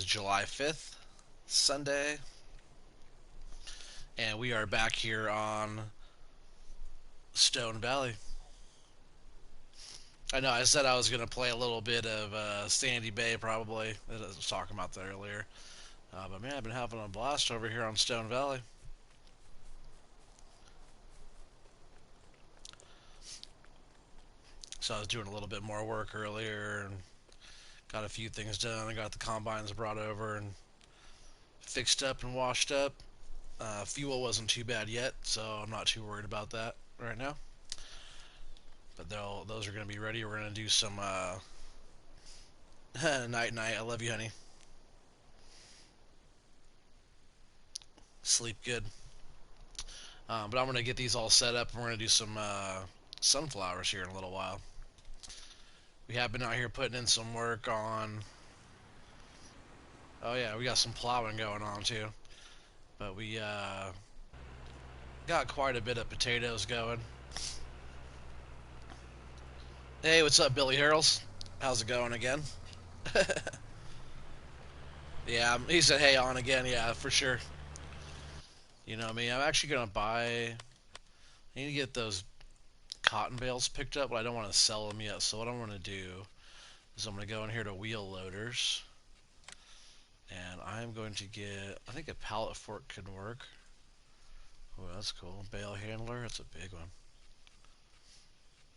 July 5th, Sunday, and we are back here on Stone Valley. I know I said I was going to play a little bit of Sandy Bay, probably. I was talking about that earlier. But man, I've been having a blast over here on Stone Valley. So I was doing a little bit more work earlier and got a few things done. I got the combines brought over and fixed up and washed up. Fuel wasn't too bad yet, so I'm not too worried about that right now. But those are going to be ready. We're going to do some night night. I love you, honey. Sleep good. But I'm going to get these all set up and we're going to do some sunflowers here in a little while. We have been out here putting in some work on. Oh, yeah, we got some plowing going on too. But we got quite a bit of potatoes going. Hey, what's up, Billy Harrells? How's it going again? Yeah, he said hey on again. Yeah, for sure. You know me. I'm actually going to buy. I need to get those cotton bales picked up, but I don't want to sell them yet. So what I'm going to do is I'm going to go in here to wheel loaders, and I'm going to get. I think a pallet fork could work. Oh, that's cool. Bale handler. That's a big one.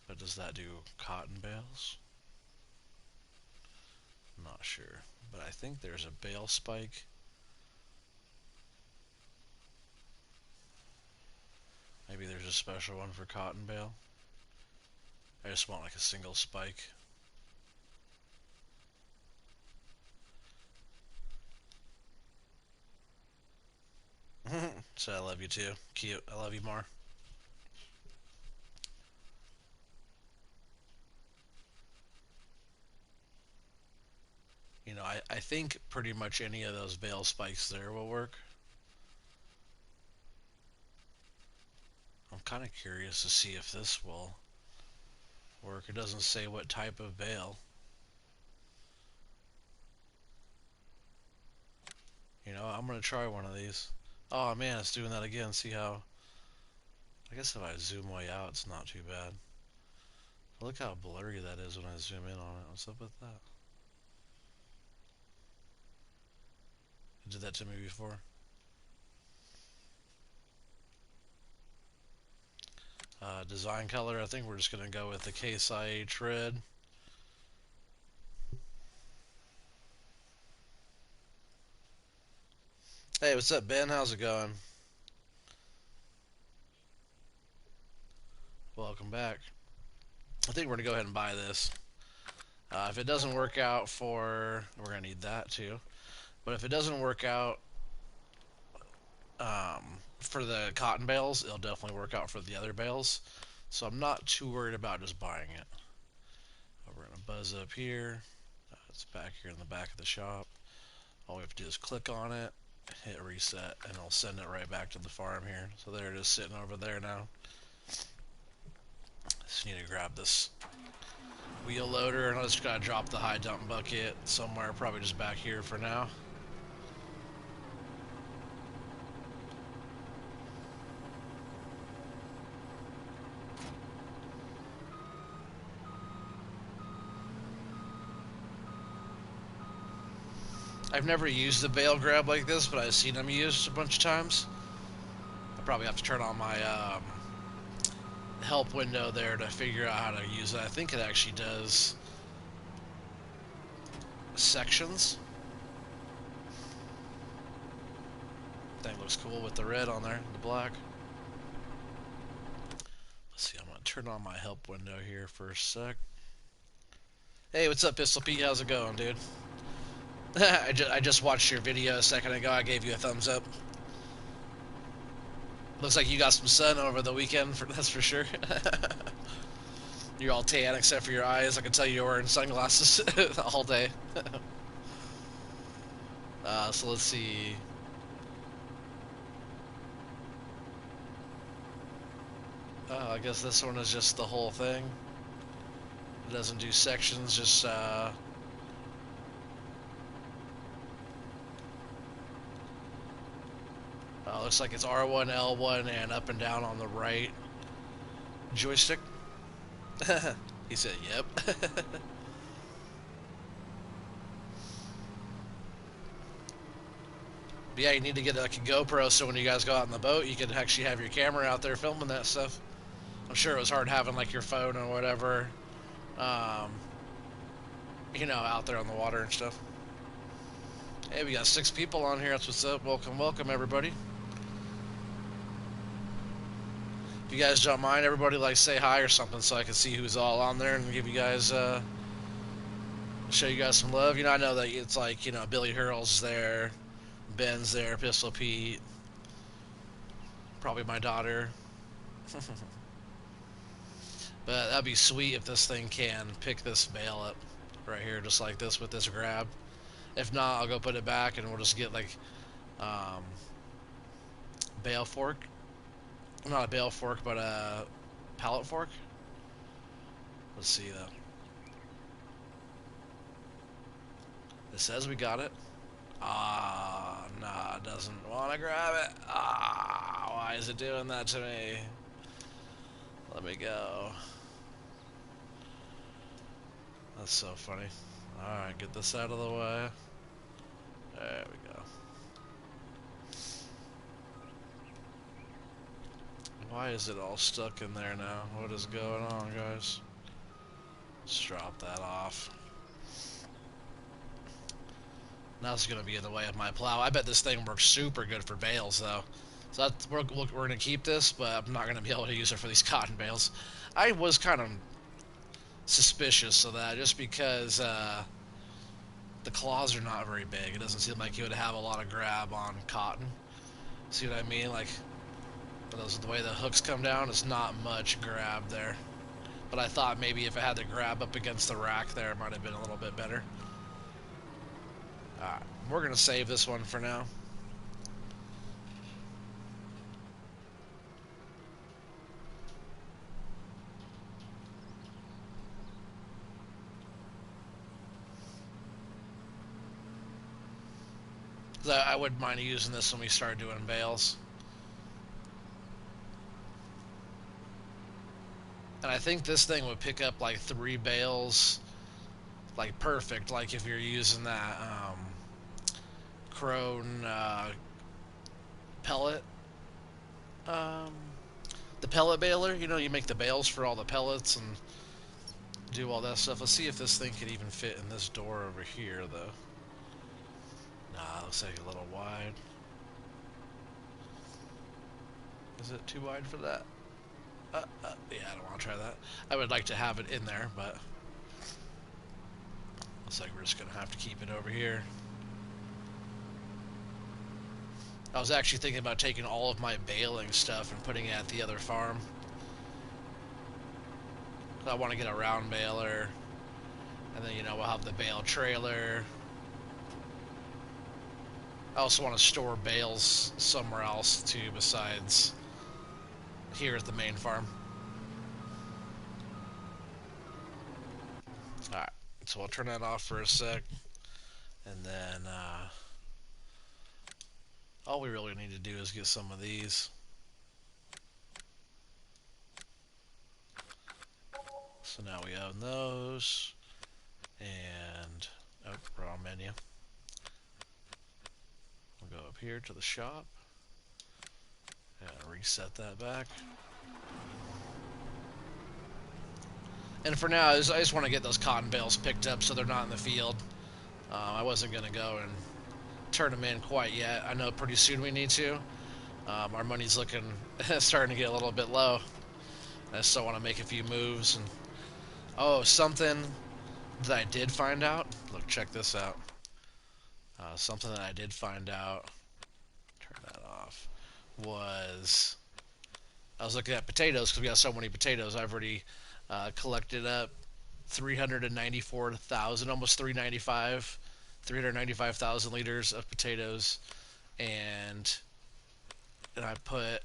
But does that do cotton bales? I'm not sure. But I think there's a bale spike. Maybe there's a special one for cotton bale. I just want like a single spike. So I love you too. Cute. I love you more. You know, I think pretty much any of those bale spikes there will work. I'm kind of curious to see if this will work. It doesn't say what type of bale. You know, I'm going to try one of these. Oh man, it's doing that again. See how. I guess if I zoom way out, it's not too bad. Look how blurry that is when I zoom in on it. What's up with that? It did that to me before. Design color, I think we're just going to go with the Case IH red. Hey, what's up, Ben? How's it going? Welcome back. I think we're going to go ahead and buy this. If it doesn't work out for... We're going to need that too. But if it doesn't work out for the cotton bales, it'll definitely work out for the other bales. So I'm not too worried about just buying it. We're going to buzz up here. It's back here in the back of the shop. All we have to do is click on it, hit reset, and it'll send it right back to the farm here. So there it is sitting over there now. Just need to grab this wheel loader, and I just gotta drop the high dump bucket somewhere, probably just back here for now. I've never used the bale grab like this, but I've seen them used a bunch of times. I probably have to turn on my help window there to figure out how to use it. I think it actually does sections. Thing looks cool with the red on there, the black. Let's see, I'm gonna turn on my help window here for a sec. Hey, what's up, Pistol Pete? How's it going, dude? I just watched your video a second ago. I gave you a thumbs up. Looks like you got some sun over the weekend, that's for sure. You're all tan except for your eyes. I can tell you're wearing sunglasses all day. So let's see. I guess this one is just the whole thing. It doesn't do sections, just Looks like it's R1, L1, and up and down on the right joystick. He said, "Yep." But yeah, you need to get like a GoPro so when you guys go out on the boat, you can actually have your camera out there filming that stuff. I'm sure it was hard having like your phone or whatever, um, out there on the water and stuff. Hey, we got 6 people on here. That's what's up. Welcome, welcome, everybody. If you guys don't mind, everybody like say hi or something so I can see who's all on there and give you guys, show you guys some love. I know that it's like, Billy Hurl's there, Ben's there, Pistol Pete, probably my daughter. But that'd be sweet if this thing can pick this bale up right here, just like this with this grab. If not, I'll go put it back and we'll just get like um, bale fork. Not a bale fork, but a pallet fork. Let's see though. It says we got it. Ah, nah, it doesn't want to grab it. Ah, why is it doing that to me? Let me go. That's so funny. Alright, get this out of the way. There we go. Why is it all stuck in there now? What is going on, guys? Let's drop that off. Now it's going to be in the way of my plow. I bet this thing works super good for bales, though. So we're going to keep this, but I'm not going to be able to use it for these cotton bales. I was kind of suspicious of that, just because the claws are not very big. It doesn't seem like you would have a lot of grab on cotton. See what I mean? Like, the way the hooks come down, it's not much grab there. But I thought maybe if it had the grab up against the rack there, it might have been a little bit better. Alright, we're going to save this one for now. I wouldn't mind using this when we start doing bales. And I think this thing would pick up like 3 bales, like perfect, like if you're using that Crone pellet, um, the pellet baler. You make the bales for all the pellets and do all that stuff. Let's see if this thing could even fit in this door over here, though. Nah, looks like a little wide. Is it too wide for that? Yeah, I don't want to try that. I would like to have it in there, but looks like we're just going to have to keep it over here. I was actually thinking about taking all of my baling stuff and putting it at the other farm. I want to get a round baler, and then, we'll have the bale trailer. I also want to store bales somewhere else, too, besides here at the main farm. Alright, so I'll turn that off for a sec, and then all we really need to do is get some of these. So now we own those, and wrong menu. We'll go up here to the shop and reset that back. And for now, I just want to get those cotton bales picked up so they're not in the field. I wasn't going to go and turn them in quite yet. I know pretty soon we need to. Our money's looking starting to get a little bit low. I still want to make a few moves. And oh, something that I did find out. Look, check this out. Something that I did find out. Turn that off. Was I was looking at potatoes because we got so many potatoes. I've already collected up 394,000, almost 395,000 liters of potatoes, and I put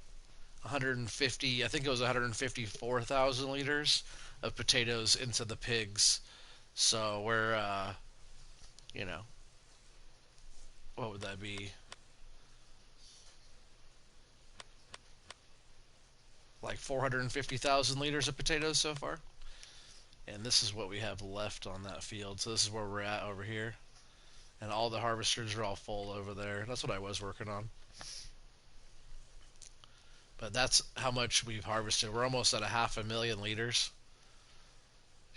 150, I think it was 154,000 liters of potatoes into the pigs. So we're, what would that be? like 450,000 liters of potatoes so far. And this is what we have left on that field. So this is where we're at over here. And all the harvesters are all full over there. That's what I was working on. But that's how much we've harvested. We're almost at a 500,000 liters.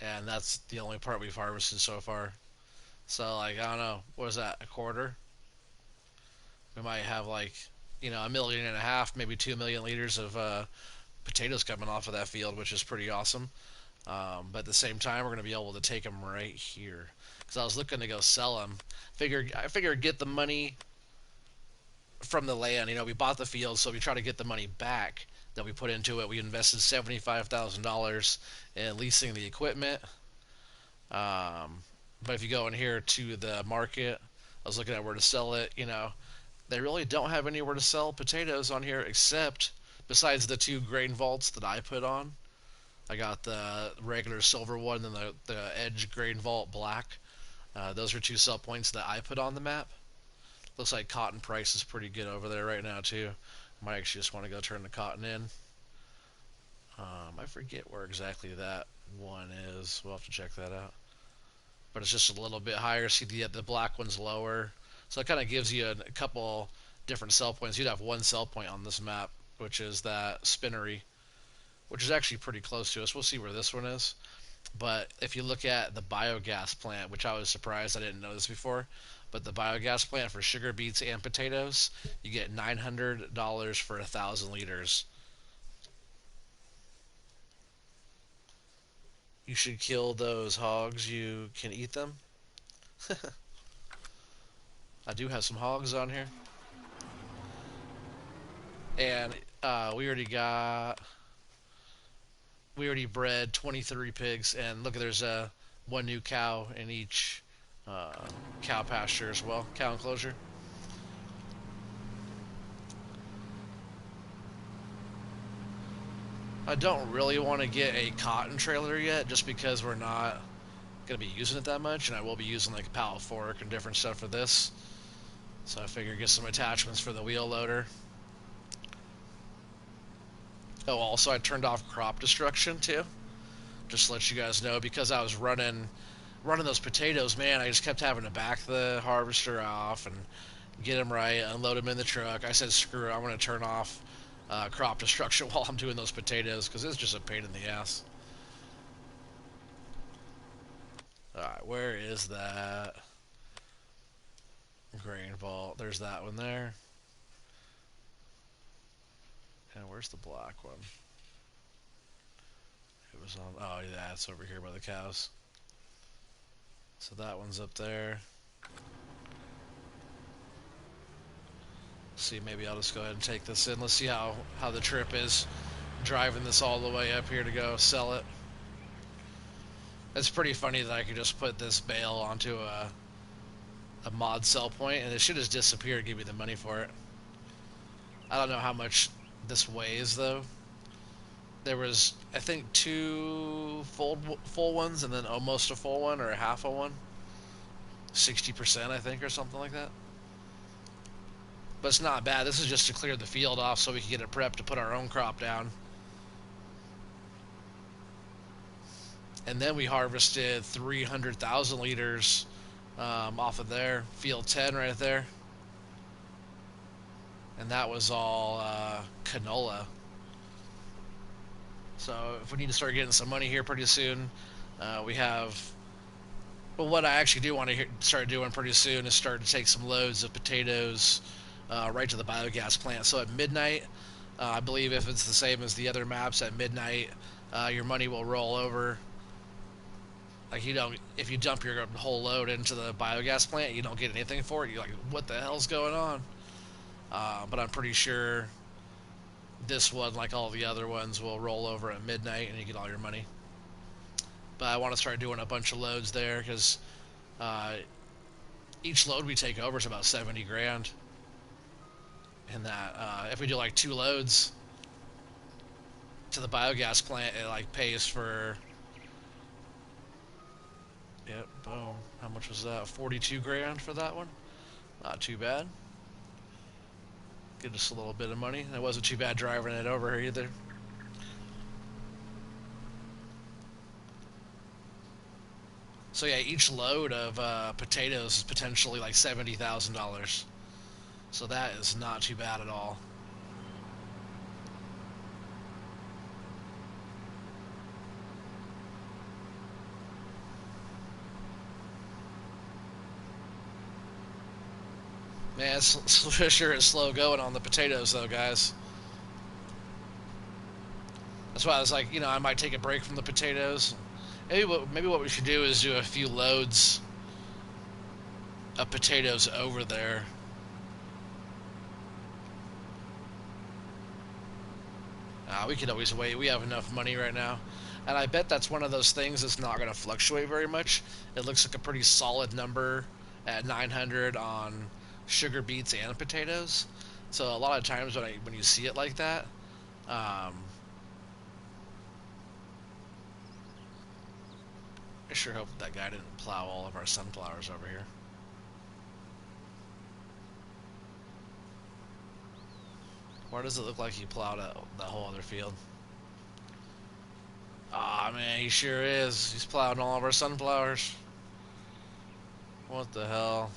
And that's the only part we've harvested so far. So, like, I don't know, what is that, a quarter? We might have, like, 1.5 million, maybe 2 million liters of potatoes coming off of that field, which is pretty awesome. But at the same time, we're going to be able to take them right here. Because I was looking to go sell them. I figured get the money from the land. We bought the field, so we try to get the money back that we put into it. We invested $75,000 in leasing the equipment. But if you go in here to the market, I was looking at where to sell it. They really don't have anywhere to sell potatoes on here except besides the two grain vaults that I put on. I got the regular silver one and the edge grain vault black. Those are two sell points that I put on the map. Looks like cotton price is pretty good over there right now too. Might actually just want to go turn the cotton in. I forget where exactly that one is. We'll have to check that out. But it's just a little bit higher. See, the black one's lower. So it kind of gives you a couple different sell points. You'd have one sell point on this map, which is that spinnery, which is actually pretty close to us. We'll see where this one is. But if you look at the biogas plant, which I was surprised I didn't know this before, but the biogas plant for sugar beets and potatoes, you get $900 for 1,000 liters. You should kill those hogs. You can eat them. I do have some hogs on here. And we already bred 23 pigs, and look, there's one new cow in each uh, cow pasture as well, cow enclosure. I don't really want to get a cotton trailer yet, just because we're not going to be using it that much, and I will be using like a pallet fork and different stuff for this. So I figure get some attachments for the wheel loader. Oh, also I turned off crop destruction too. Just to let you guys know, because I was running those potatoes, man, I just kept having to back the harvester off and get them right, unload them in the truck. I said, screw it, I'm going to turn off crop destruction while I'm doing those potatoes, because it's just a pain in the ass. Alright, where is that grain vault? There's that one there. And where's the black one? It was on, oh yeah, it's over here by the cows. So that one's up there. See, maybe I'll just go ahead and take this in. Let's see how the trip is driving this all the way up here to go sell it. It's pretty funny that I could just put this bale onto a mod sell point and it should just disappear and give me the money for it. I don't know how much this weighs though. There was, I think, two full ones and then almost a full one or a half a one. 60%, I think, or something like that. But it's not bad. This is just to clear the field off so we can get it prepped to put our own crop down. And then we harvested 300,000 liters off of there, field 10 right there. And that was all canola. So if we need to start getting some money here pretty soon, we have... Well, what I actually do want to start doing pretty soon is start to take some loads of potatoes right to the biogas plant. So at midnight, I believe if it's the same as the other maps, at midnight, your money will roll over. Like, if you dump your whole load into the biogas plant, you don't get anything for it. You're like, what the hell's going on? But I'm pretty sure this one, like all the other ones, will roll over at midnight and you get all your money. But I want to start doing a bunch of loads there because each load we take over is about 70 grand. And that if we do like 2 loads to the biogas plant, it like pays for... Yep, boom. How much was that? 42 grand for that one? Not too bad. Get us a little bit of money. It wasn't too bad driving it over here either. So yeah, each load of potatoes is potentially like $70,000. So that is not too bad at all. Man, it's sure is slow going on the potatoes though, guys. That's why I was like, I might take a break from the potatoes. Maybe what we should do is do a few loads of potatoes over there. We could always wait. We have enough money right now. And I bet that's one of those things that's not going to fluctuate very much. It looks like a pretty solid number at 900 on sugar beets and potatoes. So a lot of times when you see it like that, um, I sure hope that guy didn't plow all of our sunflowers over here. Why does it look like he plowed that whole other field? Ah, man, he sure is. He's plowing all of our sunflowers. What the hell?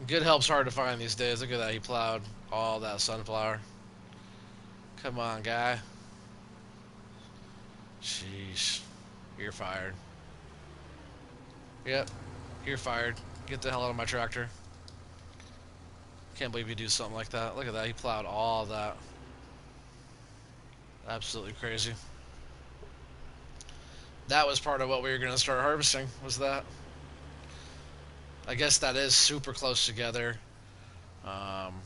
Good help's hard to find these days. Look at that. He plowed all that sunflower. Come on, guy. Sheesh. You're fired. Yep. You're fired. Get the hell out of my tractor. Can't believe you do something like that. Look at that. He plowed all that. Absolutely crazy. That was part of what we were going to start harvesting, was that. I guess that is super close together. Um,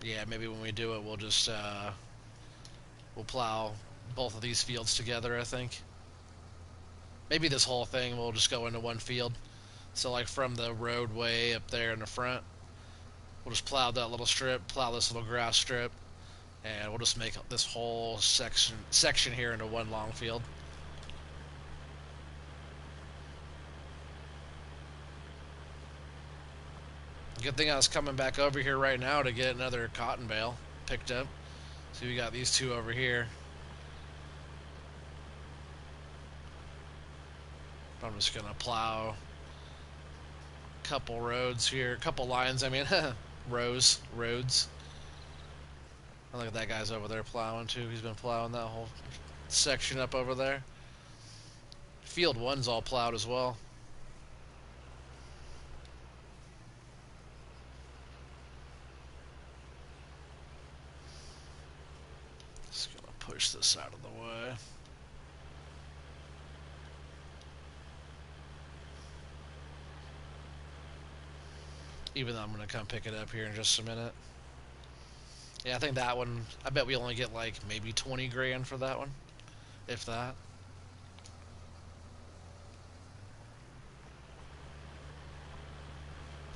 yeah, maybe when we do it, we'll plow both of these fields together, I think. Maybe this whole thing will just go into one field. So like from the roadway up there in the front, we'll just plow that little strip, plow this little grass strip, and we'll just make this whole section here into one long field. Good thing I was coming back over here right now to get another cotton bale picked up. So we got these two over here. I'm just gonna plow a couple roads here, a couple lines. I mean, roads. I look at that guy's over there plowing too. He's been plowing that whole section up over there. Field one's all plowed as well. Just gonna push this out of the way. Even though I'm gonna come pick it up here in just a minute. Yeah, I think that one, I bet we only get like maybe 20 grand for that one, if that.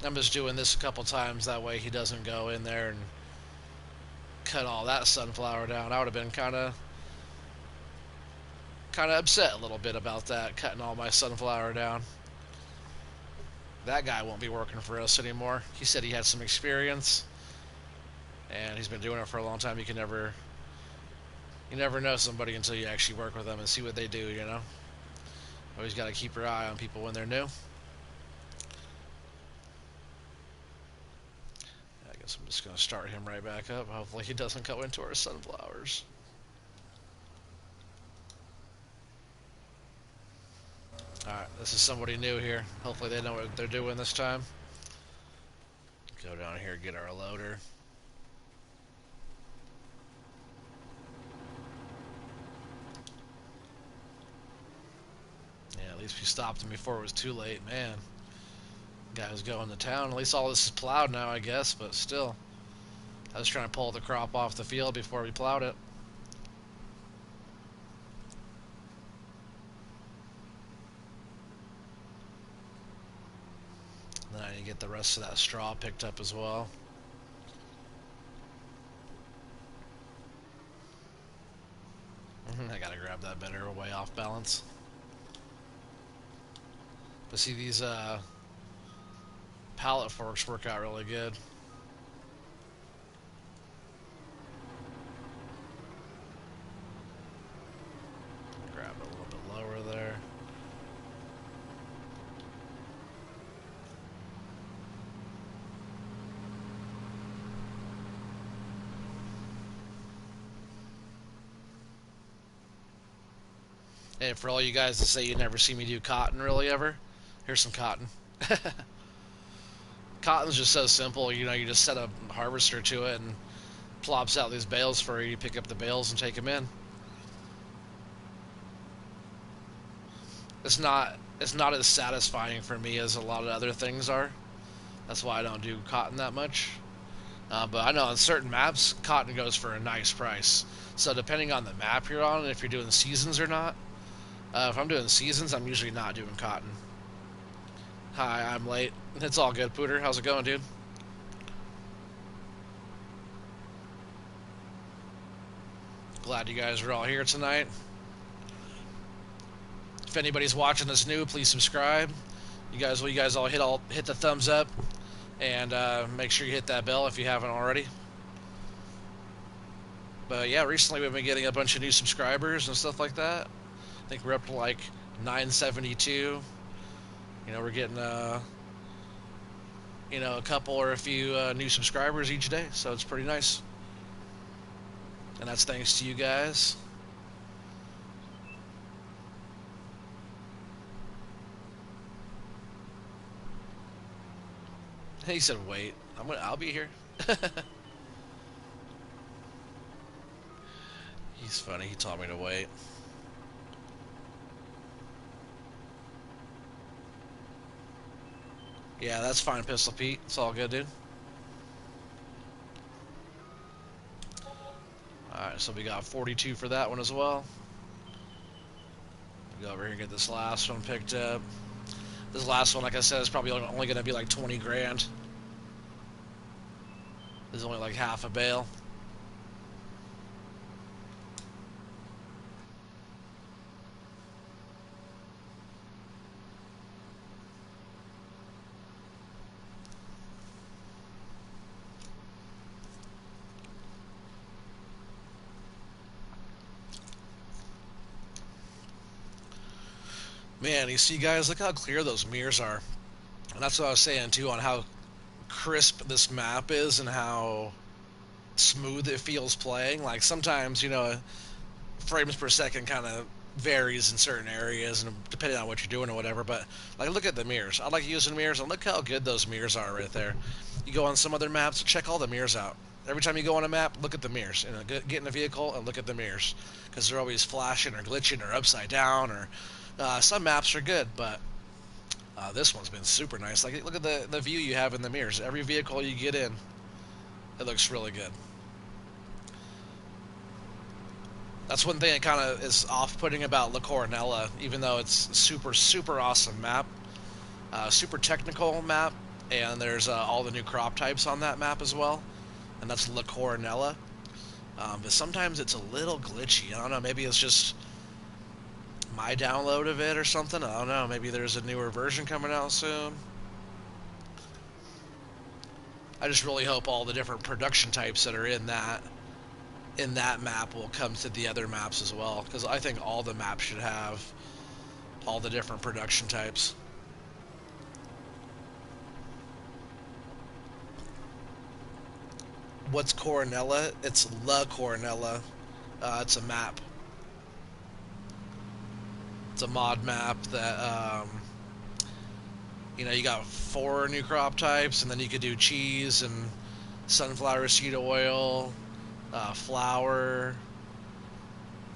I'm just doing this a couple times, that way he doesn't go in there and cut all that sunflower down. I would have been kind of upset a little bit about that, cutting all my sunflower down. That guy won't be working for us anymore. He said he had some experience, and he's been doing it for a long time. You never know somebody until you actually work with them and see what they do. Always got to keep your eye on people when they're new. I guess I'm just gonna start him right back up. Hopefully he doesn't go into our sunflowers. Alright, this is somebody new here. Hopefully they know what they're doing this time. Go down here, get our loader. Yeah, at least we stopped him before it was too late. Man, guy was going to town. At least all this is plowed now, I guess, but still. I was trying to pull the crop off the field before we plowed it. Then I need to get the rest of that straw picked up as well. I gotta grab that better, way off balance. But see, these pallet forks work out really good. Grab it a little bit lower there. Hey, for all you guys that say you never see me do cotton really ever, here's some cotton. Cotton's just so simple. You know, you just set a harvester to it and plops out these bales for you. You pick up the bales and take them in. It's not as satisfying for me as a lot of other things are. That's why I don't do cotton that much. But I know on certain maps, cotton goes for a nice price. So depending on the map you're on, and if you're doing seasons or not, if I'm doing seasons, I'm usually not doing cotton. Hi, I'm late. It's all good, Pooter. How's it going, dude? Glad you guys are all here tonight. If anybody's watching this new, please subscribe. You guys all hit the thumbs up and make sure you hit that bell if you haven't already. But yeah, recently we've been getting a bunch of new subscribers and stuff like that. I think we're up to like 972. You know, we're getting a couple or a few new subscribers each day, so it's pretty nice. And that's thanks to you guys. He said, "Wait, I'll be here." He's funny. He told me to wait. Yeah, that's fine, Pistol Pete. It's all good, dude. Alright, so we got 42 for that one as well. Go over here and get this last one picked up. This last one, like I said, is probably only going to be like 20 grand. This is only like half a bale. Man, you see, guys, look how clear those mirrors are. And that's what I was saying, too, on how crisp this map is and how smooth it feels playing. Like, sometimes, frames per second kind of varies in certain areas and depending on what you're doing or whatever. But like, look at the mirrors. I like using mirrors, and look how good those mirrors are right there. You go on some other maps, check all the mirrors out. Every time you go on a map, look at the mirrors. Get in a vehicle and look at the mirrors because they're always flashing or glitching or upside down. Or some maps are good, but this one's been super nice. Like, look at the view you have in the mirrors. Every vehicle you get in, it looks really good. That's one thing that kind of is off-putting about La Coronella, even though it's super, super awesome map, super technical map, and there's all the new crop types on that map as well, and that's La Coronella. But sometimes it's a little glitchy. I don't know, maybe it's just my download of it or something. I don't know, maybe there's a newer version coming out soon. I just really hope all the different production types that are in that map will come to the other maps as well, because I think all the maps should have all the different production types. What's Coronella? It's La Coronella. It's a map. It's a mod map that you got 4 new crop types, and then you could do cheese and sunflower seed oil, flour,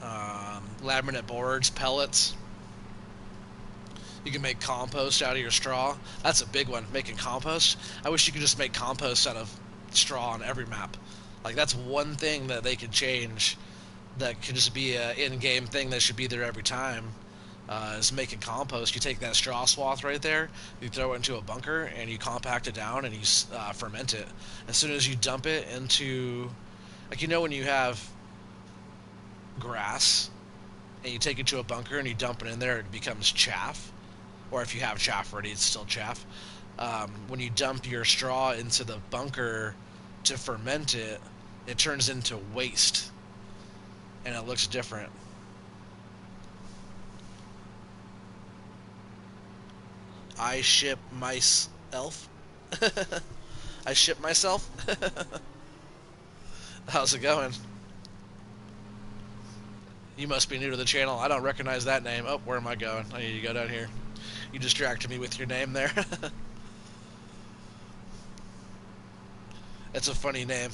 laminate boards, pellets. You can make compost out of your straw. That's a big one, making compost. I wish you could just make compost out of straw on every map. Like, that's one thing that they could change that could just be an in-game thing that should be there every time. Is making compost. You take that straw swath right there, you throw it into a bunker, and you compact it down, and you ferment it. As soon as you dump it into, like, when you have grass, and you take it to a bunker and you dump it in there, it becomes chaff. Or if you have chaff already, it's still chaff. When you dump your straw into the bunker to ferment it, it turns into waste, and it looks different. I ship myself. I ship myself. How's it going? You must be new to the channel. I don't recognize that name. Oh, where am I going? I need to go down here. You distracted me with your name there. It's a funny name.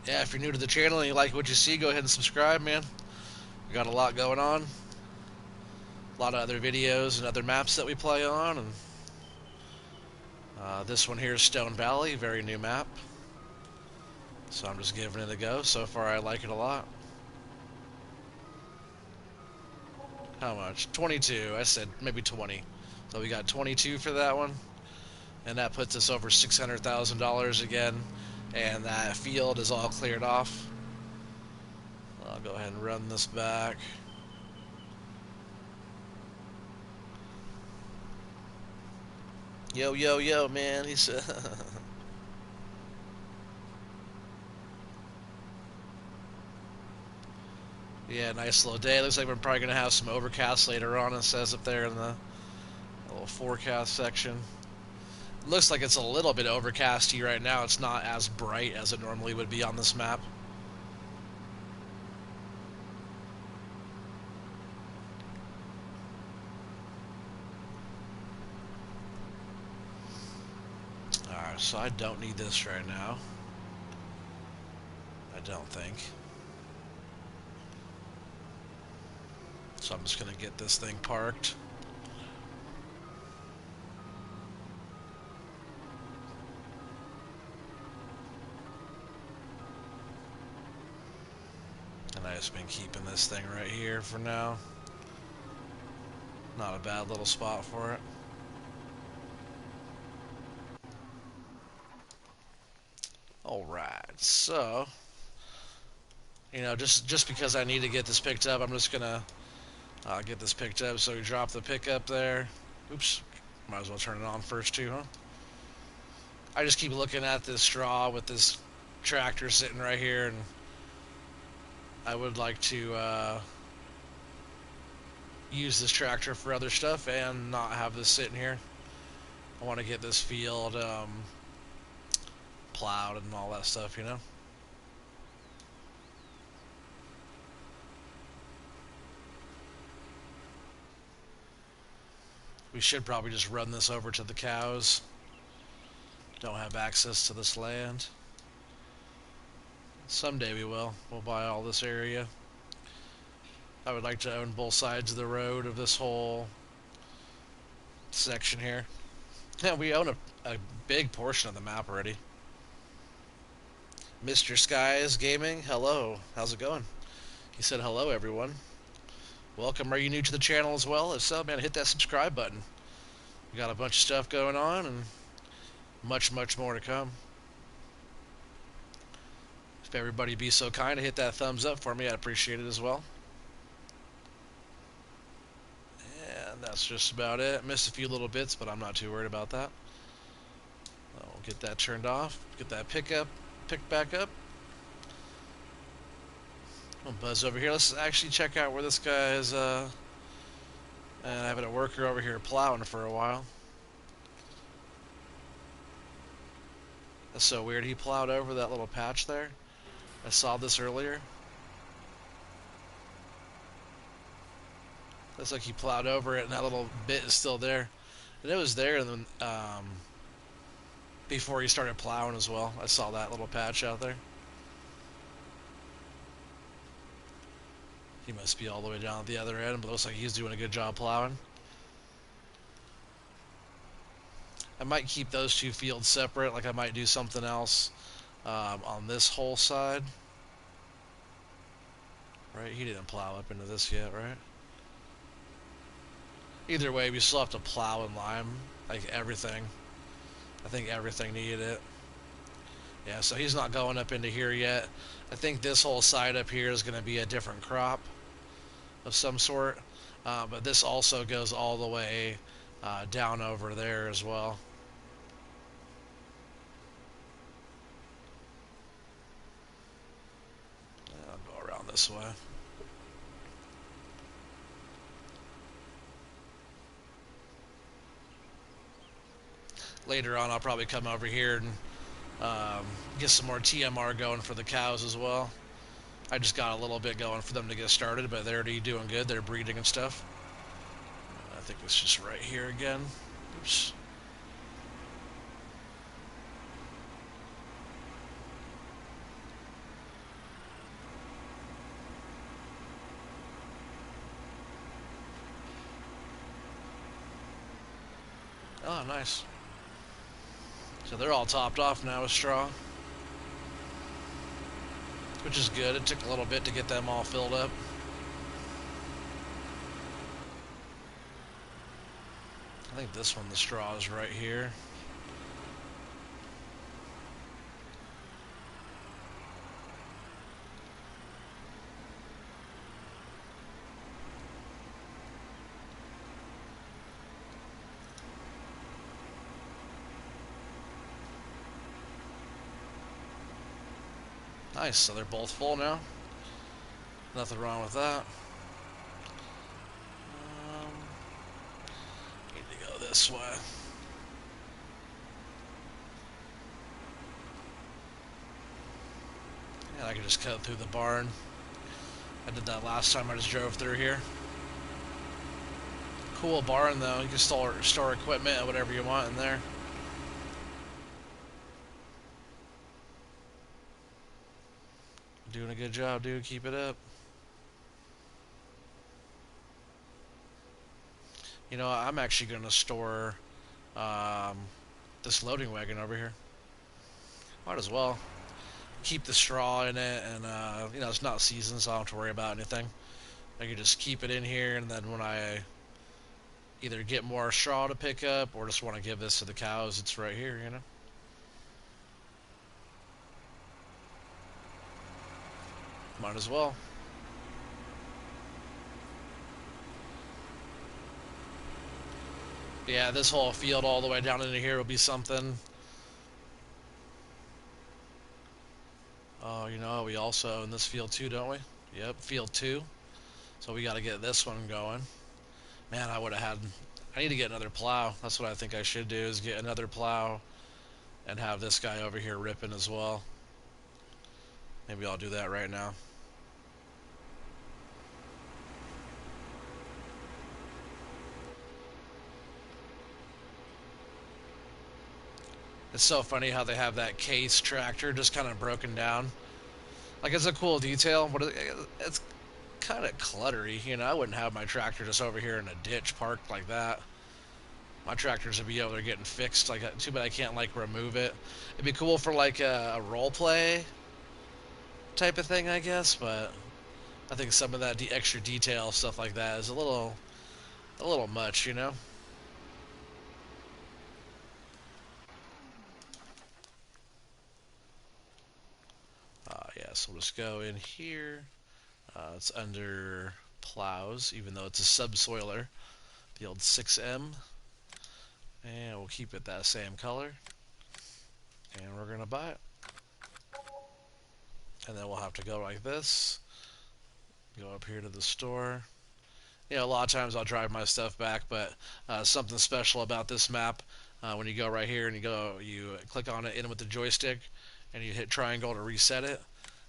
Yeah, if you're new to the channel and you like what you see, go ahead and subscribe, man. We got a lot going on. A lot of other videos and other maps that we play on. And this one here is Stone Valley, very new map. So I'm just giving it a go. So far, I like it a lot. How much? 22. I said maybe 20. So we got 22 for that one. And that puts us over $600,000 again. And that field is all cleared off. I'll go ahead and run this back. Yo, yo, yo, man. He said. Yeah, nice little day. Looks like we're probably going to have some overcast later on, it says up there in the little forecast section. Looks like it's a little bit overcasty right now. It's not as bright as it normally would be on this map. Alright, so I don't need this right now. I don't think. So I'm just going to get this thing parked. And I've just been keeping this thing right here for now. Not a bad little spot for it. Alright, so you know, just because I need to get this picked up, I'm just gonna get this picked up. So we drop the pickup there. Oops, might as well turn it on first too, huh? I just keep looking at this straw with this tractor sitting right here, and I would like to use this tractor for other stuff and not have this sitting here. I want to get this field plowed and all that stuff, you know. We should probably just run this over to the cows. Don't have access to this land. Someday we will. We'll buy all this area. I would like to own both sides of the road of this whole section here. Yeah, we own a big portion of the map already. Mr. Skies Gaming, hello. How's it going? He said hello, everyone. Welcome. Are you new to the channel as well? If so, man, hit that subscribe button. We got a bunch of stuff going on and much, much more to come. If everybody be so kind to hit that thumbs up for me, I'd appreciate it as well. And that's just about it. Missed a few little bits, but I'm not too worried about that. We'll get that turned off. Get that picked back up. I'll buzz over here. Let's actually check out where this guy is. And having a worker over here plowing for a while. That's so weird. He plowed over that little patch there. I saw this earlier. Looks like he plowed over it, and that little bit is still there. And it was there, and then before he started plowing as well. I saw that little patch out there. He must be all the way down at the other end, but it looks like he's doing a good job plowing. I might keep those two fields separate, like I might do something else on this whole side. Right, he didn't plow up into this yet, right? Either way, we still have to plow and lime, like everything. I think everything needed it. Yeah, so he's not going up into here yet. I think this whole side up here is going to be a different crop of some sort. But this also goes all the way down over there as well. I'll go around this way. later on I'll probably come over here and get some more TMR going for the cows as well. I just got a little bit going for them to get started, but they're already doing good. They're breeding and stuff. I think it's just right here again. Oops. Oh, nice. So they're all topped off now with straw, which is good. It took a little bit to get them all filled up. I think this one, the straw is right here. Nice, so they're both full now. Nothing wrong with that. Need to go this way. And I can just cut through the barn. I did that last time I just drove through here. Cool barn though, you can store equipment and whatever you want in there. Doing a good job, dude. Keep it up. You know, I'm actually going to store this loading wagon over here. Might as well. Keep the straw in it, and, you know, it's not seasoned, so I don't have to worry about anything. I can just keep it in here, and then when I either get more straw to pick up or just want to give this to the cows, it's right here, you know? Might as well. Yeah, this whole field all the way down into here will be something. Oh, you know, we also in this field too, don't we? Yep, field 2. So we got to get this one going. Man, I need to get another plow. That's what I think I should do, is get another plow and have this guy over here ripping as well. Maybe I'll do that right now. It's so funny how they have that case tractor just kind of broken down. Like, it's a cool detail, but it's kind of cluttery. You know, I wouldn't have my tractor just over here in a ditch parked like that. My tractors would be over there getting fixed. Like, too bad I can't, like, remove it. It'd be cool for, like, a role play type of thing, I guess, but I think some of that extra detail stuff like that is a little much, you know? Yeah, so we'll just go in here. It's under plows, even though it's a subsoiler. The old 6M. And we'll keep it that same color. And we're going to buy it. And then we'll have to go like this. Go up here to the store. You know, a lot of times I'll drive my stuff back, but something special about this map, when you go right here and you click on it in with the joystick, and you hit triangle to reset it.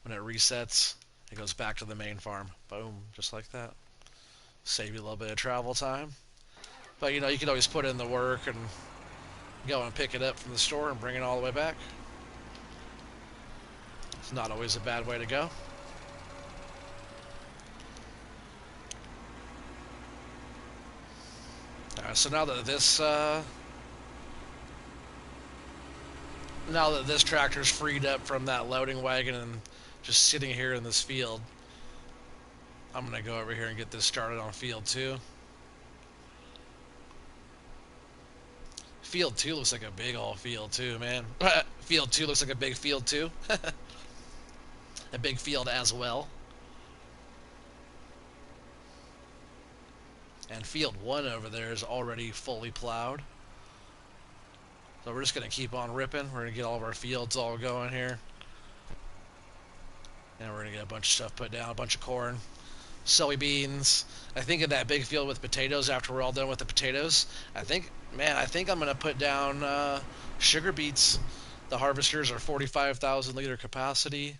When it resets, it goes back to the main farm. Boom, just like that. Save you a little bit of travel time. But, you know, you can always put in the work and go and pick it up from the store and bring it all the way back. It's not always a bad way to go. Alright, so now that this tractor's freed up from that loading wagon and just sitting here in this field, I'm gonna go over here and get this started on field 2. Field 2 looks like a big old field too, man. Field 2 looks like a big field too. A big field as well. And field 1 over there is already fully plowed. So we're just going to keep on ripping. We're going to get all of our fields all going here. And we're going to get a bunch of stuff put down, a bunch of corn. soybeans. I think in that big field with potatoes, after we're all done with the potatoes, I think I'm gonna put down sugar beets. The harvesters are 45,000 liter capacity,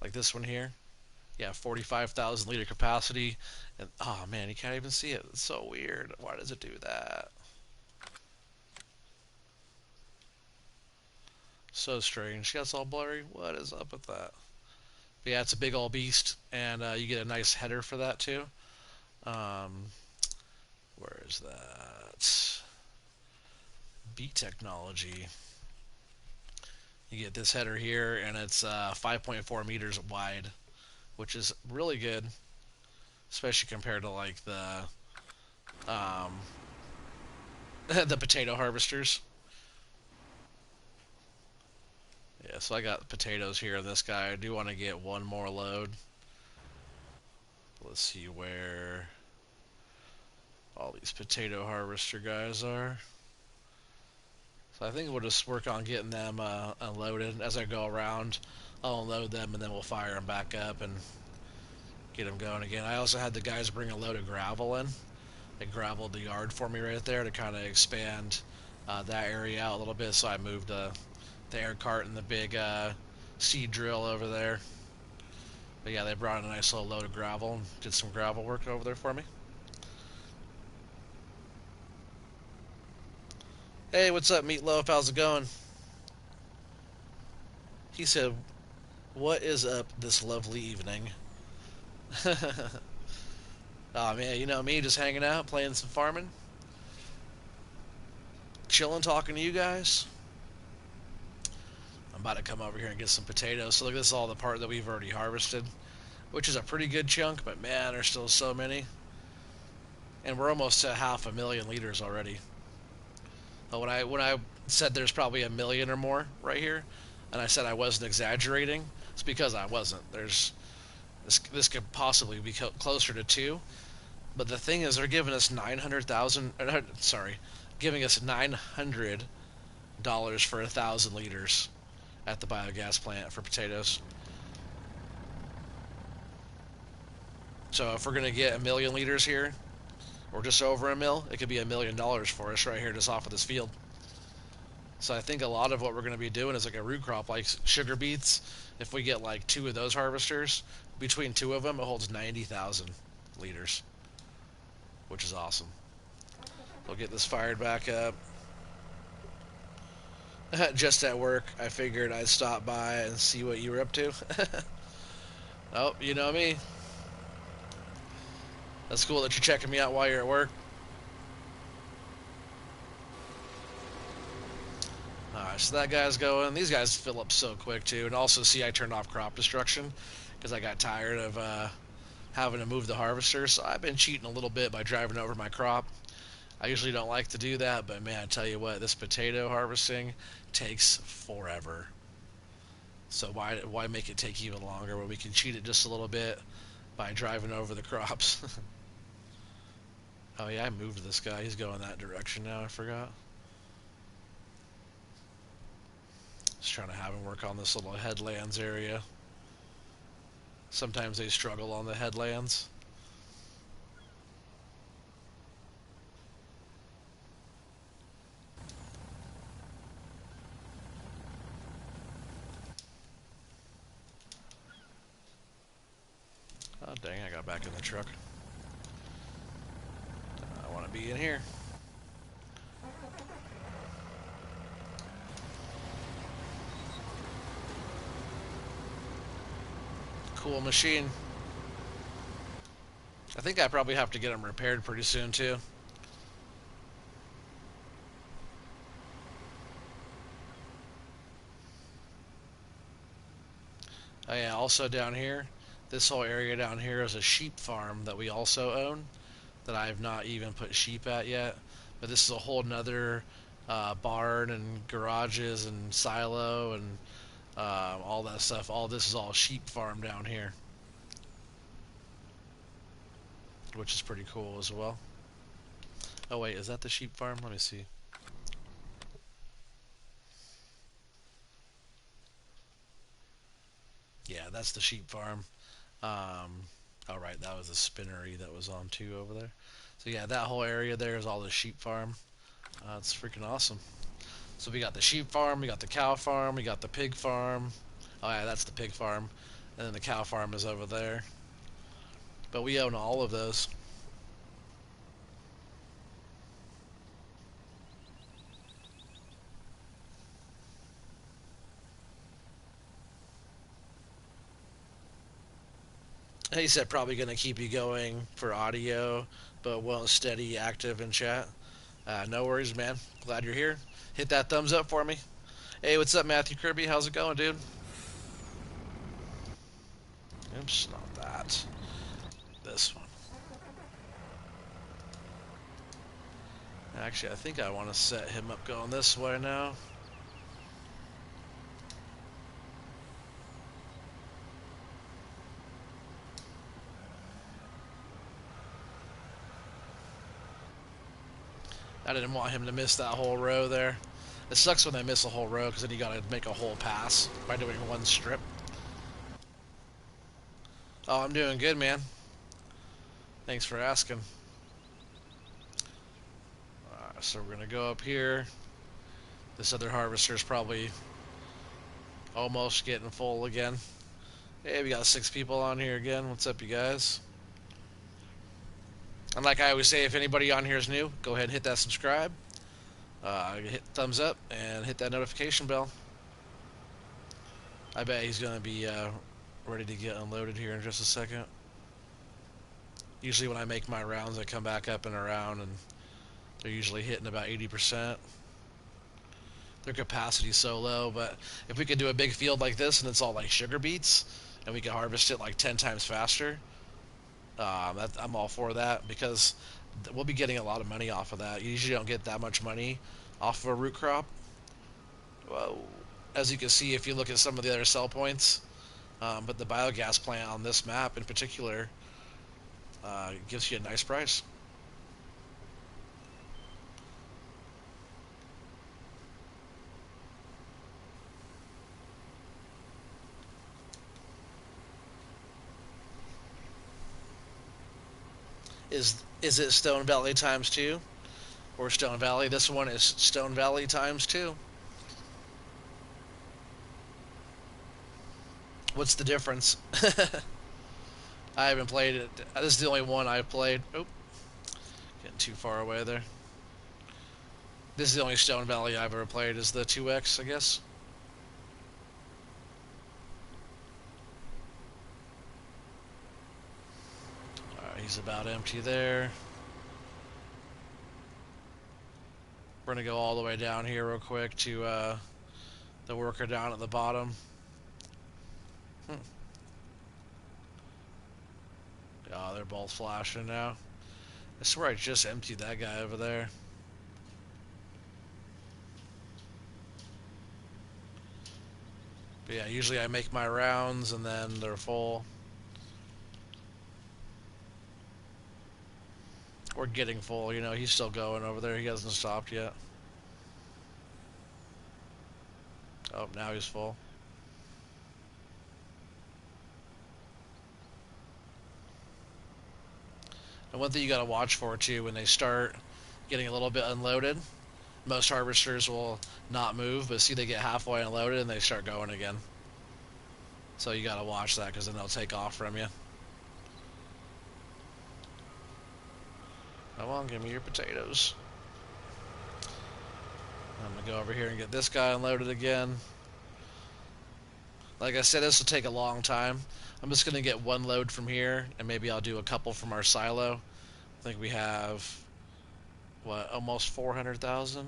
like this one here. Yeah, 45,000 liter capacity. And oh man, you can't even see it. It's so weird. Why does it do that? So strange. Yeah, it's all blurry. What is up with that? But yeah, it's a big old beast, and you get a nice header for that too. Um, where is that? Beat technology. You get this header here, and it's 5.4 meters wide, which is really good, especially compared to like um, the potato harvesters. Yeah, so I got potatoes here. This guy, I do want to get one more load. Let's see where all these potato harvester guys are. So I think we'll just work on getting them unloaded as I go around. I'll unload them and then we'll fire them back up and get them going again. I also had the guys bring a load of gravel in. They graveled the yard for me right there to kind of expand that area out a little bit. So I moved the air cart and the big seed drill over there. But yeah, they brought in a nice little load of gravel and did some gravel work over there for me. Hey, what's up, Meatloaf? How's it going? He said, "What is up this lovely evening?" Oh man, you know me, just hanging out, playing some farming, chilling, talking to you guys. I'm about to come over here and get some potatoes. So look, this is all the part that we've already harvested, which is a pretty good chunk. But man, there's still so many, and we're almost to 500,000 liters already. But when I said there's probably a million or more right here, and I said I wasn't exaggerating, it's because I wasn't. There's this could possibly be closer to two. But the thing is, they're giving us 900,000. Sorry, giving us $900 for 1,000 liters at the biogas plant for potatoes. So if we're gonna get a million liters here, or just over a mil, it could be $1 million for us right here, just off of this field. So I think a lot of what we're gonna be doing is like a root crop, like sugar beets. If we get like two of those harvesters, between two of them, it holds 90,000 liters, which is awesome. We'll get this fired back up. Just at work, I figured I'd stop by and see what you were up to. Oh, you know me. That's cool that you're checking me out while you're at work. Alright, so that guy's going. These guys fill up so quick, too. And also, see, I turned off crop destruction because I got tired of having to move the harvester. So I've been cheating a little bit by driving over my crop. I usually don't like to do that, but man, I tell you what, this potato harvesting takes forever. So why make it take even longer when we can cheat it just a little bit by driving over the crops? Oh yeah, I moved this guy. He's going that direction now. I forgot. Just trying to have him work on this little headlands area. Sometimes they struggle on the headlands. Oh dang, I got back in the truck. I want to be in here. Cool machine. I think I probably have to get them repaired pretty soon too. Oh yeah, also down here, this whole area down here is a sheep farm that we also own that I have not even put sheep at yet. But this is a whole nother barn and garages and silo and all that stuff. All this is all sheep farm down here, which is pretty cool as well. Oh wait, is that the sheep farm? Let me see. Yeah, that's the sheep farm. Oh right, that was a spinnery that was on too over there. So yeah, that whole area there is all the sheep farm. It's freaking awesome. So we got the sheep farm, we got the cow farm, we got the pig farm. Oh yeah, that's the pig farm, and then the cow farm is over there. But we own all of those. He said probably going to keep you going for audio, but won't steady active in chat. No worries, man. Glad you're here. Hit that thumbs up for me. Hey, what's up, Matthew Kirby? How's it going, dude? Oops, not that. This one. Actually, I think I want to set him up going this way now. I didn't want him to miss that whole row there. It sucks when they miss a whole row because then you got to make a whole pass by doing one strip. Oh, I'm doing good, man. Thanks for asking. So we're going to go up here. This other harvester's probably almost getting full again. Hey, we got 6 people on here again. What's up, you guys? And like I always say, if anybody on here is new, go ahead and hit that subscribe, hit thumbs up, and hit that notification bell. I bet he's going to be ready to get unloaded here in just a second. Usually when I make my rounds, I come back up and around, and they're usually hitting about 80%. Their capacity's so low, but if we could do a big field like this and it's all like sugar beets, and we can harvest it like 10 times faster, I'm all for that because we'll be getting a lot of money off of that. You usually don't get that much money off of a root crop. Well, as you can see if you look at some of the other sell points, but the biogas plant on this map in particular gives you a nice price. Is it Stone Valley times 2 or Stone Valley? This one is Stone Valley times 2. What's the difference? I haven't played it. This is the only one I've played. Oh, getting too far away there. This is the only Stone Valley I've ever played. Is the 2X, I guess. Alright, he's about empty there. We're gonna go all the way down here real quick to the worker down at the bottom. Oh, they're both flashing now. I swear I just emptied that guy over there. But yeah, usually I make my rounds and then they're full. Or getting full, you know, he's still going over there. He hasn't stopped yet. Oh, now he's full. And one thing you gotta watch for too, when they start getting a little bit unloaded, most harvesters will not move, but see they get halfway unloaded and they start going again. So you gotta watch that because then they'll take off from you. Come on, give me your potatoes. I'm gonna go over here and get this guy unloaded again. Like I said, this will take a long time. I'm just gonna get one load from here, and maybe I'll do a couple from our silo. I think we have, what, almost 400,000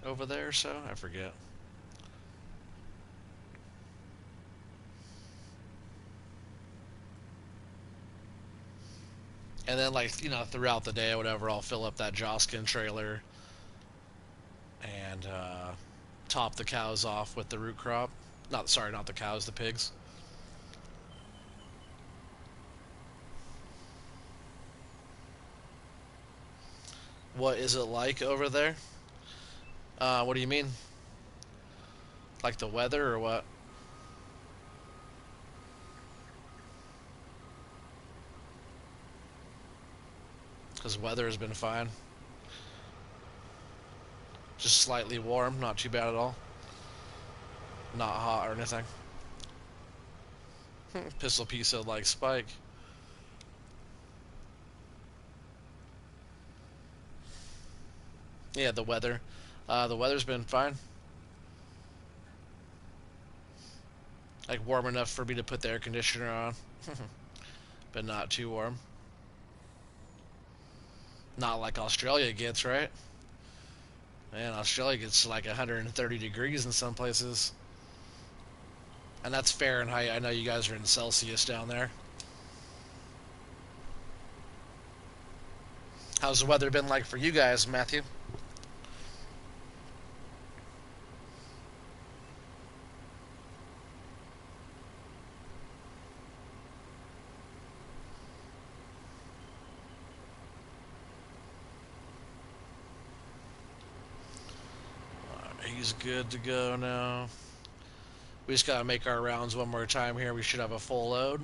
over there, so I forget. And then, like, you know, throughout the day or whatever, I'll fill up that Joskin trailer and top the cows off with the root crop. Not the cows, the pigs. What is it like over there? What do you mean? Like the weather or what? because weather has been fine. Just slightly warm, not too bad at all. Not hot or anything. Pistol pizza like Spike. Yeah, the weather. The weather's been fine. Like warm enough for me to put the air conditioner on, but not too warm. Not like Australia gets, right? Man, Australia gets like 130 degrees in some places. And that's Fahrenheit. I know you guys are in Celsius down there. How's the weather been like for you guys, Matthew? He's good to go now. We just gotta make our rounds one more time here. We should have a full load.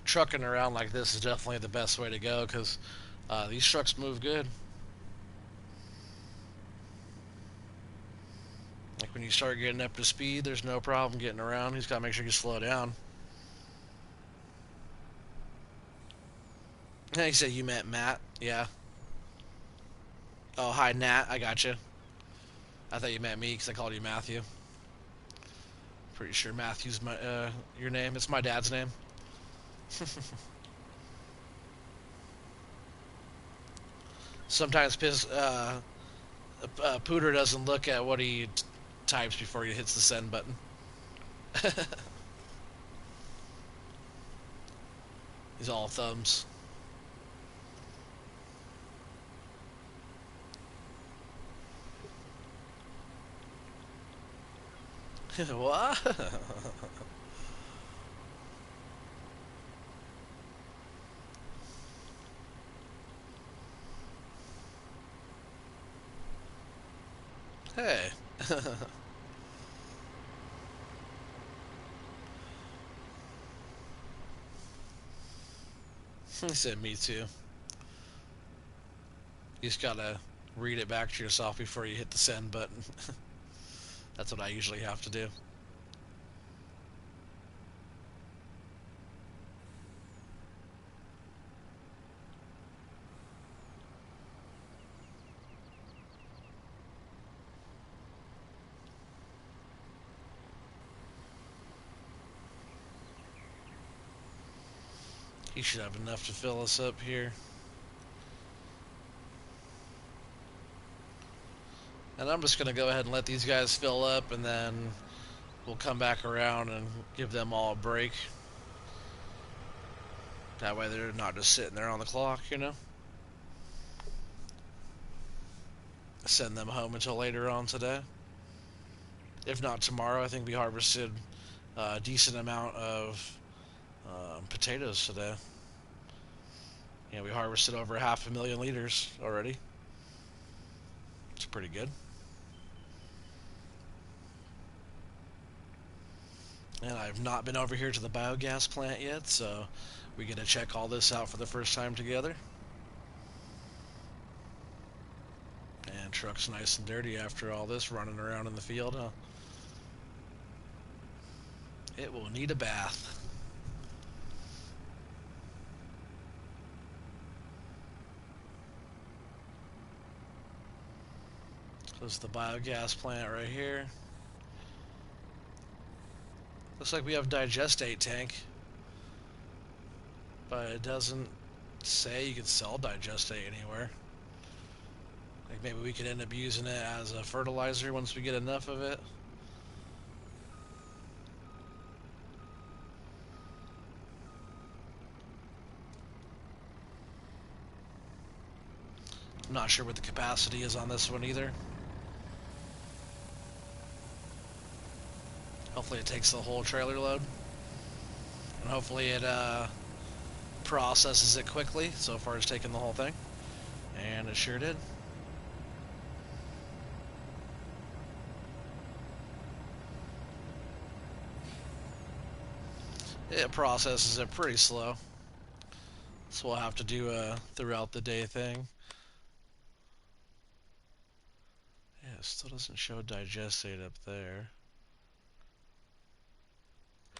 Trucking around like this is definitely the best way to go because these trucks move good. Like when you start getting up to speed, there's no problem getting around. He's got to make sure you slow down. He said you met Matt. Yeah. Oh, hi, Nat. I got you. I thought you meant me because I called you Matthew. Pretty sure Matthew's your name. It's my dad's name. Sometimes Pooter doesn't look at what he types before he hits the send button. He's all thumbs. What? Hey. He said me too. You just gotta read it back to yourself before you hit the send button. That's what I usually have to do. He should have enough to fill us up here. And I'm just going to go ahead and let these guys fill up, and then we'll come back around and give them all a break. That way they're not just sitting there on the clock, you know? Send them home until later on today. If not tomorrow, I think we harvested a decent amount of potatoes today. Yeah, we harvested over 500,000 liters already. It's pretty good. And I've not been over here to the biogas plant yet, so we get to check all this out for the first time together. And truck's nice and dirty after all this running around in the field, huh? It will need a bath. This is the biogas plant right here. Looks like we have digestate tank, but it doesn't say you can sell digestate anywhere. Like maybe we could end up using it as a fertilizer once we get enough of it. I'm not sure what the capacity is on this one either. Hopefully it takes the whole trailer load. And hopefully it processes it quickly. So far it's taken the whole thing, and it sure did. It processes it pretty slow, so we'll have to do a throughout the day thing. Yeah, it still doesn't show digestate up there.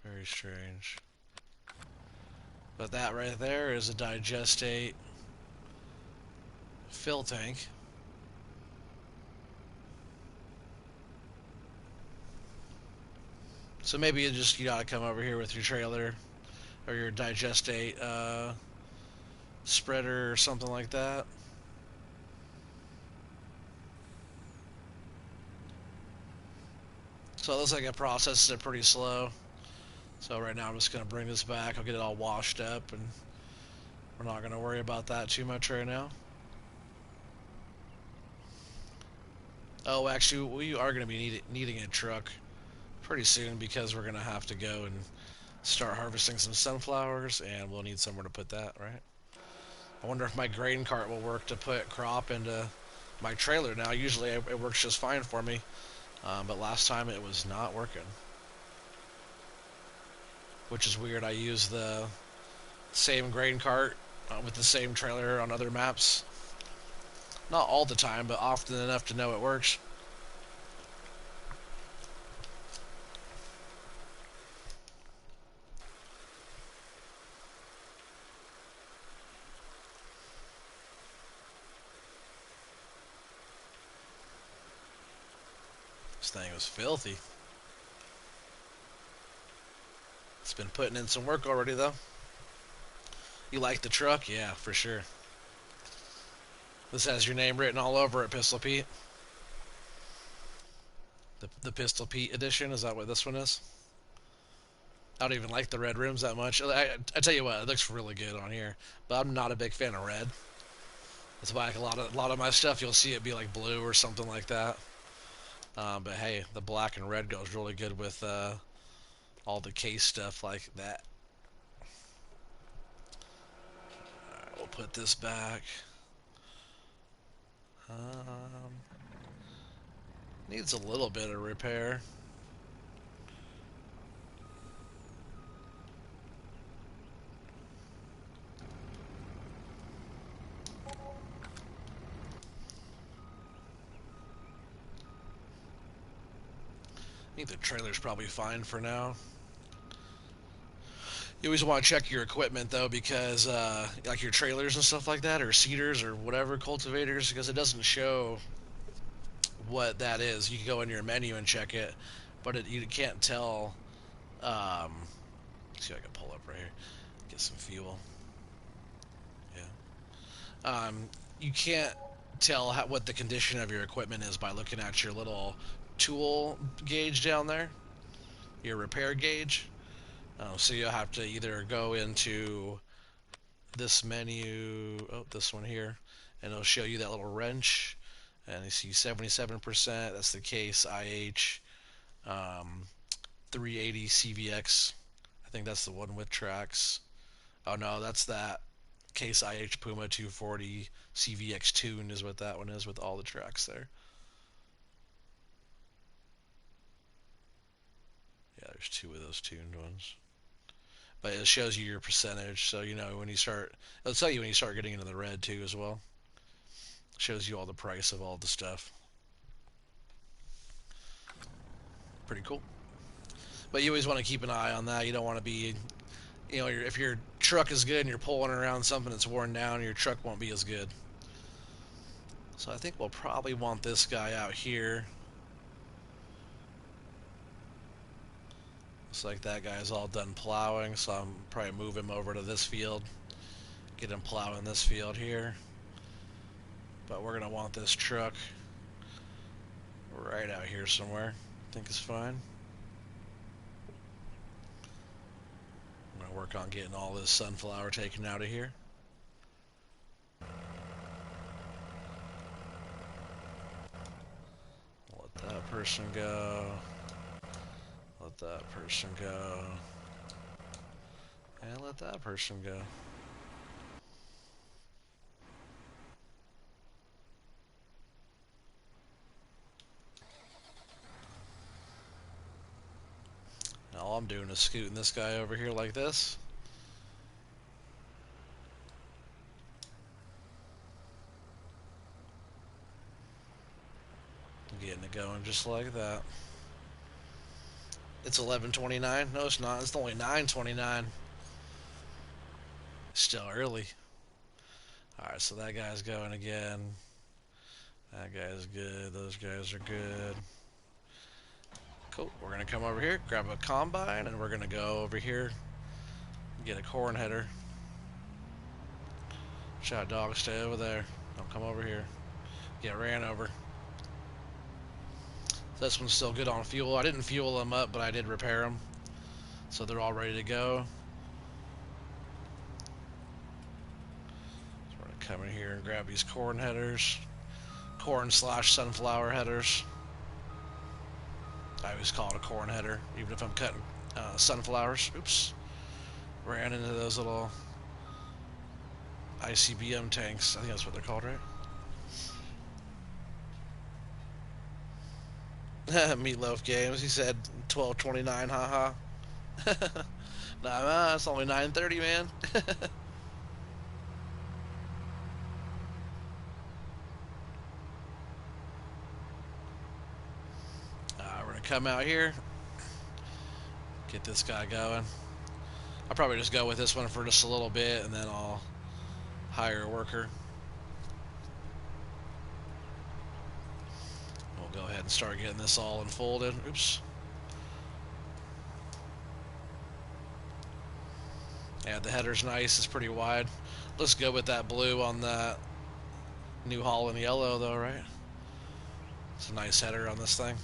Very strange. But that right there is a digestate fill tank. So maybe you gotta come over here with your trailer or your digestate spreader or something like that. So it looks like it processes it pretty slow. So right now I'm just gonna bring this back. I'll get it all washed up, and we're not gonna worry about that too much right now. Oh, actually, we are gonna be needing a truck pretty soon because we're gonna have to go and start harvesting some sunflowers, and we'll need somewhere to put that, right? I wonder if my grain cart will work to put crop into my trailer now. Usually it works just fine for me, but last time it was not working, which is weird. I use the same grain cart with the same trailer on other maps. Not all the time, but often enough to know it works. This thing was filthy. It's been putting in some work already, though. You like the truck? Yeah, for sure. This has your name written all over it, Pistol Pete. The Pistol Pete edition, is that what this one is? I don't even like the red rims that much. I tell you what, it looks really good on here, but I'm not a big fan of red. That's why like a lot of my stuff you'll see it be like blue or something like that. But hey, the black and red goes really good with all the case stuff like that. Alright, we'll put this back. Um, Needs a little bit of repair. I think the trailer's probably fine for now. You always want to check your equipment though, because like your trailers and stuff like that, or seeders or whatever cultivators, because it doesn't show what that is. You can go in your menu and check it, but you can't tell. See if I can pull up right here, get some fuel. Yeah. You can't tell what the condition of your equipment is by looking at your little tool gauge down there, your repair gauge. So you'll have to either go into this menu, oh, this one here, and it'll show you that little wrench, and you see 77%. That's the case IH 380 CVX. I think that's the one with tracks. Oh no, that's that case IH Puma 240 CVX tune is what that one is with all the tracks there. Yeah, there's two of those tuned ones. But it shows you your percentage, so you know when you start. It'll tell you when you start getting into the red too as well. It shows you all the price of all the stuff. Pretty cool. But you always want to keep an eye on that. You don't want to be, if your truck is good and you're pulling around something that's worn down, your truck won't be as good. So I think we'll probably want this guy out here. Looks like that guy's all done plowing, so I'm probably move him over to this field. Get him plowing this field here. But we're going to want this truck right out here somewhere. I think it's fine. I'm going to work on getting all this sunflower taken out of here. Let that person go. Let that person go. And let that person go. And all I'm doing is scooting this guy over here like this. Getting it going just like that. It's 11:29. No, it's not. It's only 9:29. Still early. Alright, so that guy's going again. That guy's good. Those guys are good. Cool. We're going to come over here, grab a combine, and we're going to go over here and get a corn header. Shot dog, stay over there. Don't come over here. Get ran over. This one's still good on fuel. I didn't fuel them up, but I did repair them. So they're all ready to go. So we're going to come in here and grab these corn headers. Corn/sunflower headers. I always call it a corn header, even if I'm cutting sunflowers. Oops. Ran into those little ICBM tanks. I think that's what they're called, right? Meatloaf Games. He said 12:29. Haha. Nah, it's only 9:30, man. We're gonna come out here, get this guy going. I'll probably just go with this one for just a little bit, and then I'll hire a worker. We'll go ahead and start getting this all unfolded. Oops. Yeah, the header's nice. It's pretty wide. Looks good with that blue on that New Holland yellow, though, right? It's a nice header on this thing.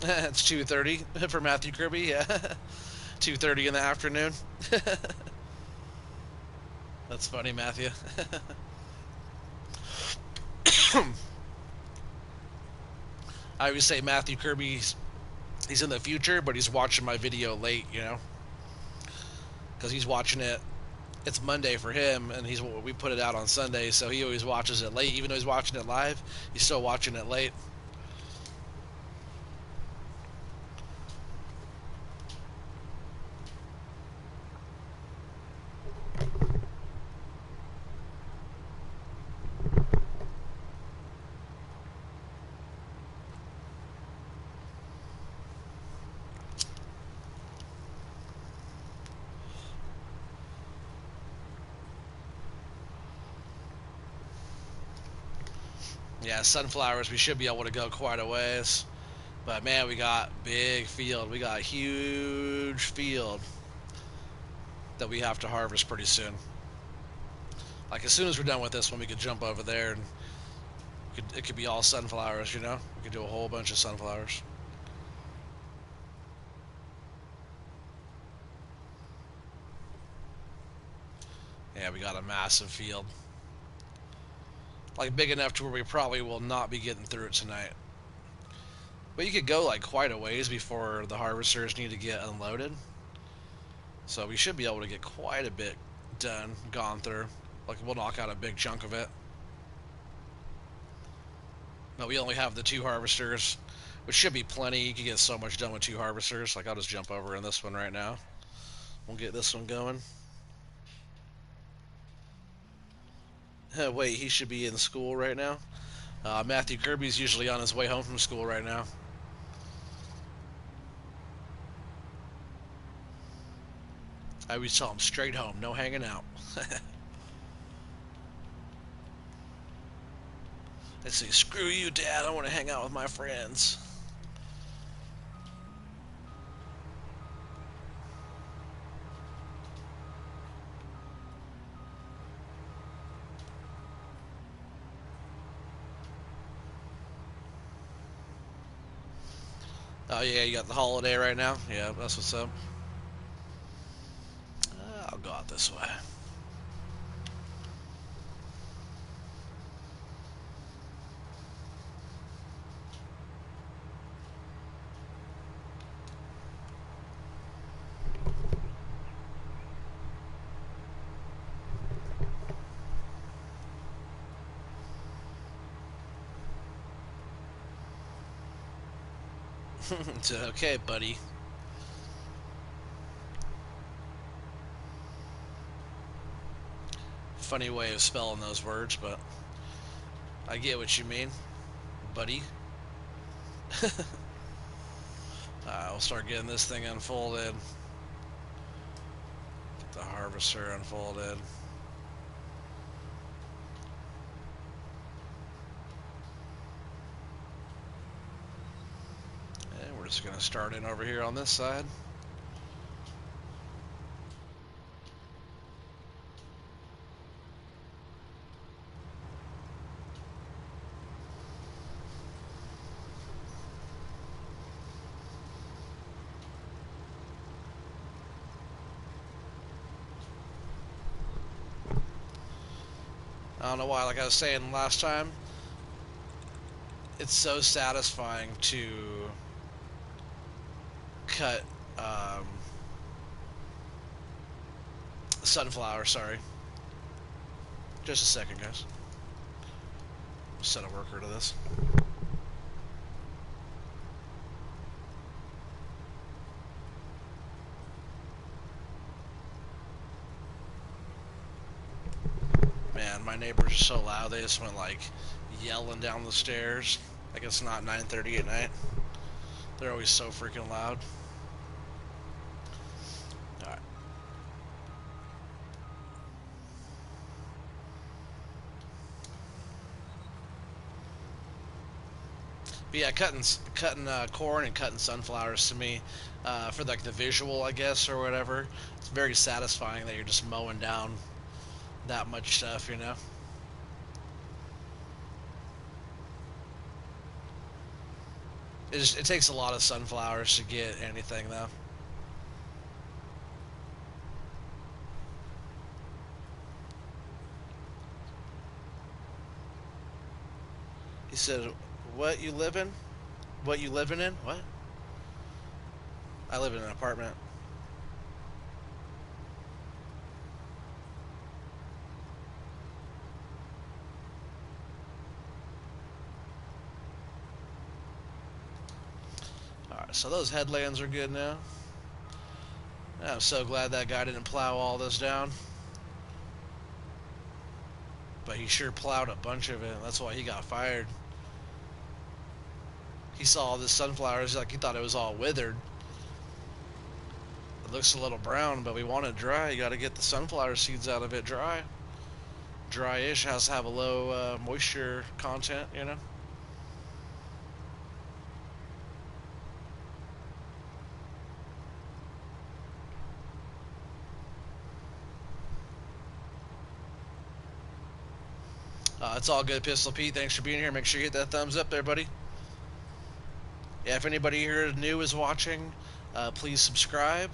It's 2:30 for Matthew Kirby. Yeah, 2:30 in the afternoon. That's funny, Matthew. I always say Matthew Kirby's he's in the future, but he's watching my video late, you know, because he's watching it. It's Monday for him, and we put it out on Sunday, so he always watches it late. Even though he's watching it live, he's still watching it late. Yeah, sunflowers, we should be able to go quite a ways. But man, we got big field. We got huge field that we have to harvest pretty soon. Like as soon as we're done with this one, we could jump over there and it could be all sunflowers, you know? We could do a whole bunch of sunflowers. Yeah, we got a massive field. Like big enough to where we probably will not be getting through it tonight. But you could go like quite a ways before the harvesters need to get unloaded. So we should be able to get quite a bit done, gone through. Like we'll knock out a big chunk of it. But we only have the 2 harvesters, which should be plenty. You can get so much done with 2 harvesters. Like I'll just jump over in this one right now. We'll get this one going. Wait, he should be in school right now. Matthew Kirby's usually on his way home from school right now. I always tell him straight home, no hanging out. I say, screw you, Dad, I want to hang out with my friends. Oh yeah, you got the holiday right now? Yeah, that's what's up. I'll go out this way. It's okay, buddy. Funny way of spelling those words, but I get what you mean, buddy. We'll start getting this thing unfolded. Get the harvester unfolded. And we're just gonna start in over here on this side. I don't know why, like I was saying last time, it's so satisfying to cut sunflower, sorry. Just a second, guys. Set a worker to this. Man, my neighbors are so loud, they just went like yelling down the stairs. Like it's not 9:30 at night. They're always so freaking loud. Alright. But yeah, cutting corn and cutting sunflowers to me, for like the visual, I guess, or whatever. It's very satisfying that you're just mowing down that much stuff, you know. It takes a lot of sunflowers to get anything though. He said, "What you living? What you living in? What? I live in an apartment." All right, so those headlands are good now. I'm so glad that guy didn't plow all this down. But he sure plowed a bunch of it. That's why he got fired. He saw all this sunflowers, like he thought it was all withered. It looks a little brown, but we want it dry. You got to get the sunflower seeds out of it dry. Dryish, has to have a low moisture content, you know. It's all good, Pistol Pete. Thanks for being here. Make sure you hit that thumbs up there, buddy. Yeah, if anybody here new is watching, please subscribe.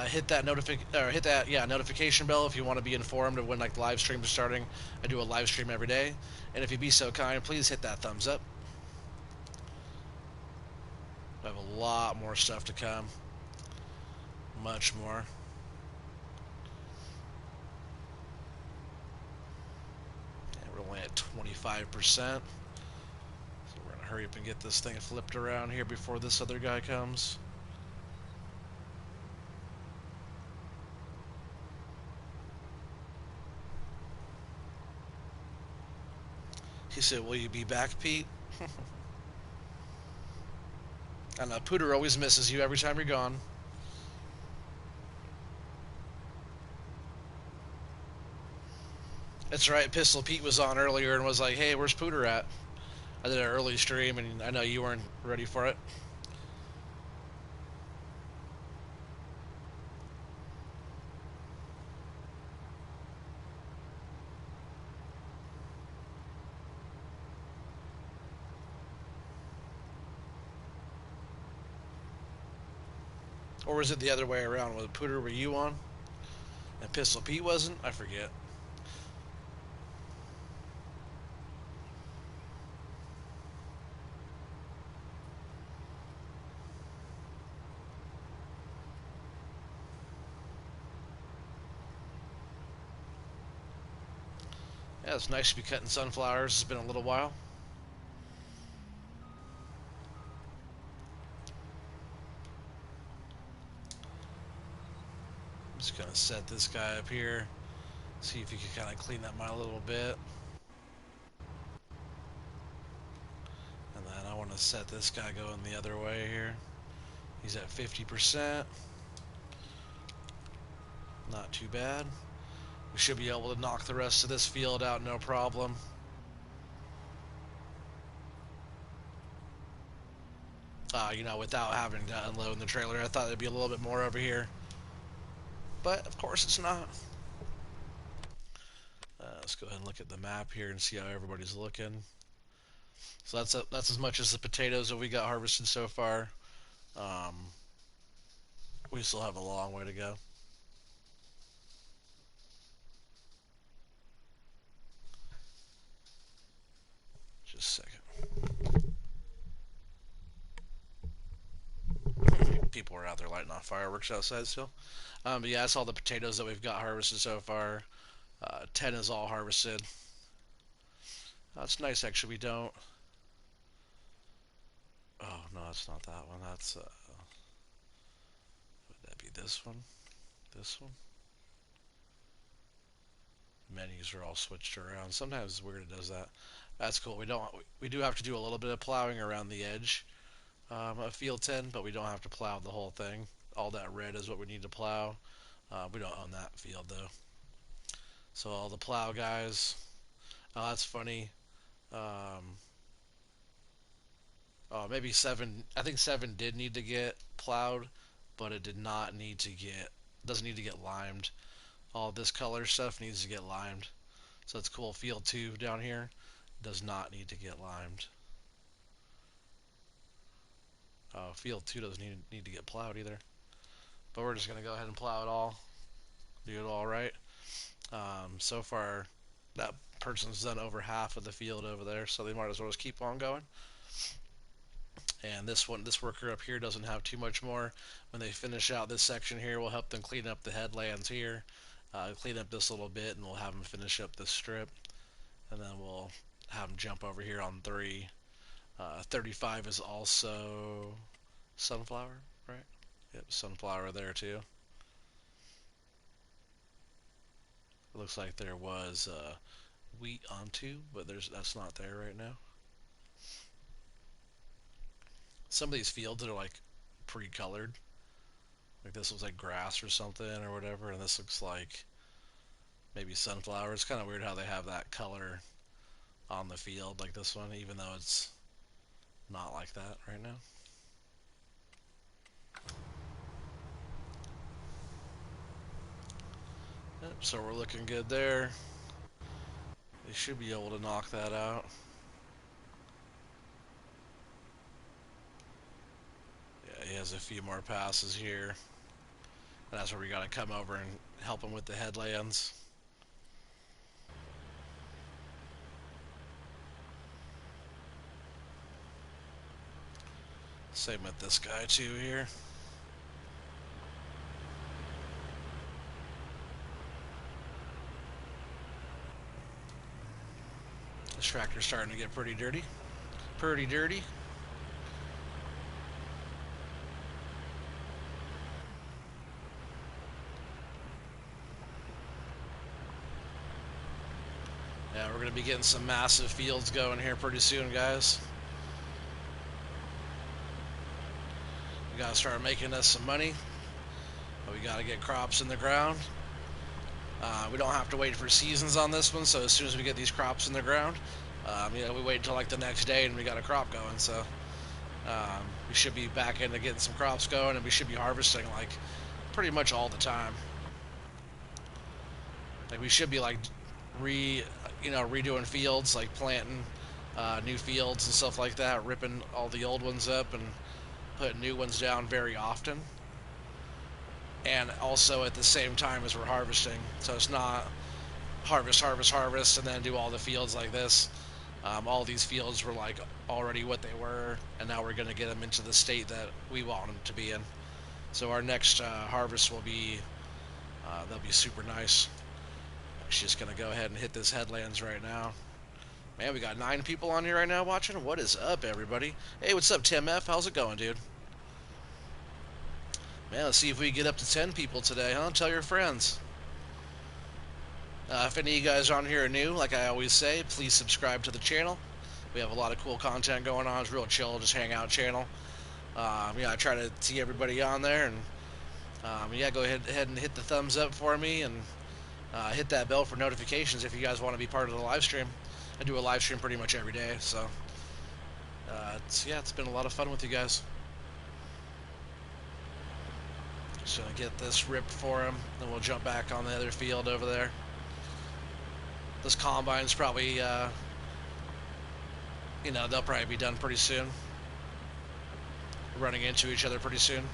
Hit that notification bell if you want to be informed of when like live streams are starting. I do a live stream every day, and if you'd be so kind, please hit that thumbs up. I have a lot more stuff to come, much more. And we're only at 25%, so we're gonna hurry up and get this thing flipped around here before this other guy comes. He said, "Will you be back, Pete?" I know, Pooter always misses you every time you're gone. That's right, Pistol Pete was on earlier and was like, "Hey, where's Pooter at?" I did an early stream, and I know you weren't ready for it. Or was it the other way around? Was it Pooter, were you on? And Pistol Pete wasn't? I forget. Yeah, it's nice to be cutting sunflowers. It's been a little while. just gonna set this guy up here. See if you can kind of clean that mine a little bit. And then I want to set this guy going the other way here. He's at 50%. Not too bad. We should be able to knock the rest of this field out no problem. You know, without having to unload in the trailer. I thought there'd be a little bit more over here. But, of course, it's not. Let's go ahead and look at the map here and see how everybody's looking. So that's as much as the potatoes that we got harvested so far. Um, we still have a long way to go. Just a second. People are out there lighting off fireworks outside still. But yeah, that's all the potatoes that we've got harvested so far. 10 is all harvested. That's nice, actually. We don't. Oh no, that's not that one. That's would that be this one? This one? Menus are all switched around. Sometimes it's weird it does that. That's cool. We do have to do a little bit of plowing around the edge of field 10, but we don't have to plow the whole thing. All that red is what we need to plow. We don't own that field though. So all the plow guys. Oh, that's funny. Um, oh, maybe 7. I think 7 did need to get plowed, but it did not need to get. Doesn't need to get limed. All this color stuff needs to get limed. So that's cool. Field 2 down here does not need to get limed. Field 2 doesn't need to get plowed either. But we're just going to go ahead and plow it all. Do it all right. So far, that person's done over half of the field over there, so they might as well just keep on going. And this worker up here doesn't have too much more. When they finish out this section here, we'll help them clean up the headlands here, clean up this little bit, and we'll have them finish up this strip. And then we'll have them jump over here on 3. 35 is also sunflower, right? Yep, sunflower there too. It looks like there was wheat on 2, but that's not there right now. Some of these fields are like pre-colored. Like this looks like grass or something or whatever, and this looks like maybe sunflower. It's kind of weird how they have that color on the field like this one, even though it's not like that right now. Yep, so we're looking good there. They should be able to knock that out. Yeah, he has a few more passes here. And that's where we got to come over and help him with the headlands. Same with this guy too here. This tractor's starting to get pretty dirty. Pretty dirty. Yeah, we're going to be getting some massive fields going here pretty soon, guys. We got to start making us some money. But we got to get crops in the ground. We don't have to wait for seasons on this one, so as soon as we get these crops in the ground, you know, we wait until like the next day and we got a crop going. So we should be back into getting some crops going, and we should be harvesting like pretty much all the time. Like we should be like redoing fields, like planting new fields and stuff like that, ripping all the old ones up and putting new ones down very often. And also at the same time as we're harvesting, so it's not harvest, harvest, harvest, and then do all the fields like this. All these fields were like already what they were, and now we're going to get them into the state that we want them to be in. So our next harvest will be, they'll be super nice. She's just going to go ahead and hit this headlands right now. Man, we got 9 people on here right now watching. What is up, everybody? Hey, what's up, Tim F? How's it going, dude? Man, let's see if we get up to 10 people today, huh? Tell your friends. If any of you guys on here are new, like I always say, please subscribe to the channel. We have a lot of cool content going on. It's real chill, just hang out channel. I try to see everybody on there, and go ahead and hit the thumbs up for me, and hit that bell for notifications if you guys want to be part of the live stream. I do a live stream pretty much every day, so it's been a lot of fun with you guys. Just gonna get this ripped for him, then we'll jump back on the other field over there. This combine's probably, they'll probably be done pretty soon. Running into each other pretty soon.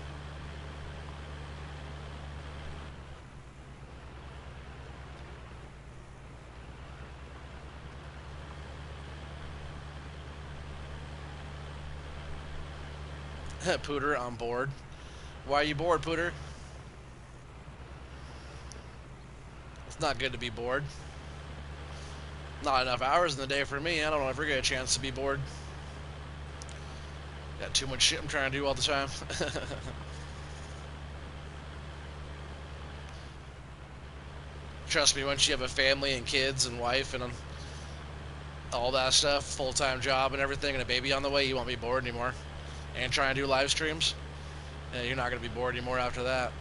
Pooter, I'm bored. Why are you bored, Pooter? It's not good to be bored. Not enough hours in the day for me. I don't ever get a chance to be bored. Got too much shit I'm trying to do all the time. Trust me, once you have a family and kids and wife and all that stuff, full-time job and everything, and a baby on the way, you won't be bored anymore. And trying to do live streams, you're not going to be bored anymore after that.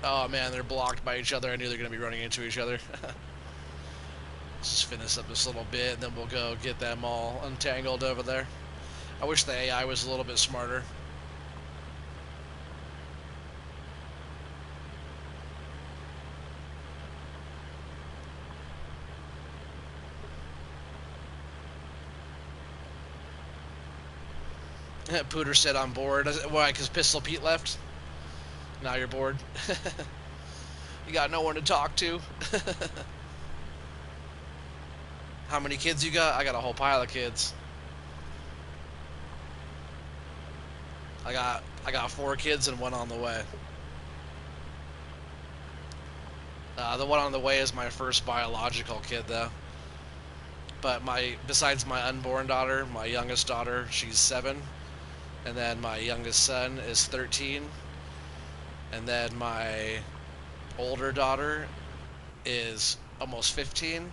Oh man, they're blocked by each other. I knew they're going to be running into each other. Let's just finish up this little bit, and then we'll go get them all untangled over there. I wish the AI was a little bit smarter. Pooter said I'm bored. Why, because Pistol Pete left? Now you're bored? You got no one to talk to? How many kids you got? I got a whole pile of kids. I got 4 kids and 1 on the way. The one on the way is my first biological kid, though. But besides my unborn daughter, my youngest daughter, she's 7, and then my youngest son is 13, and then my older daughter is almost 15,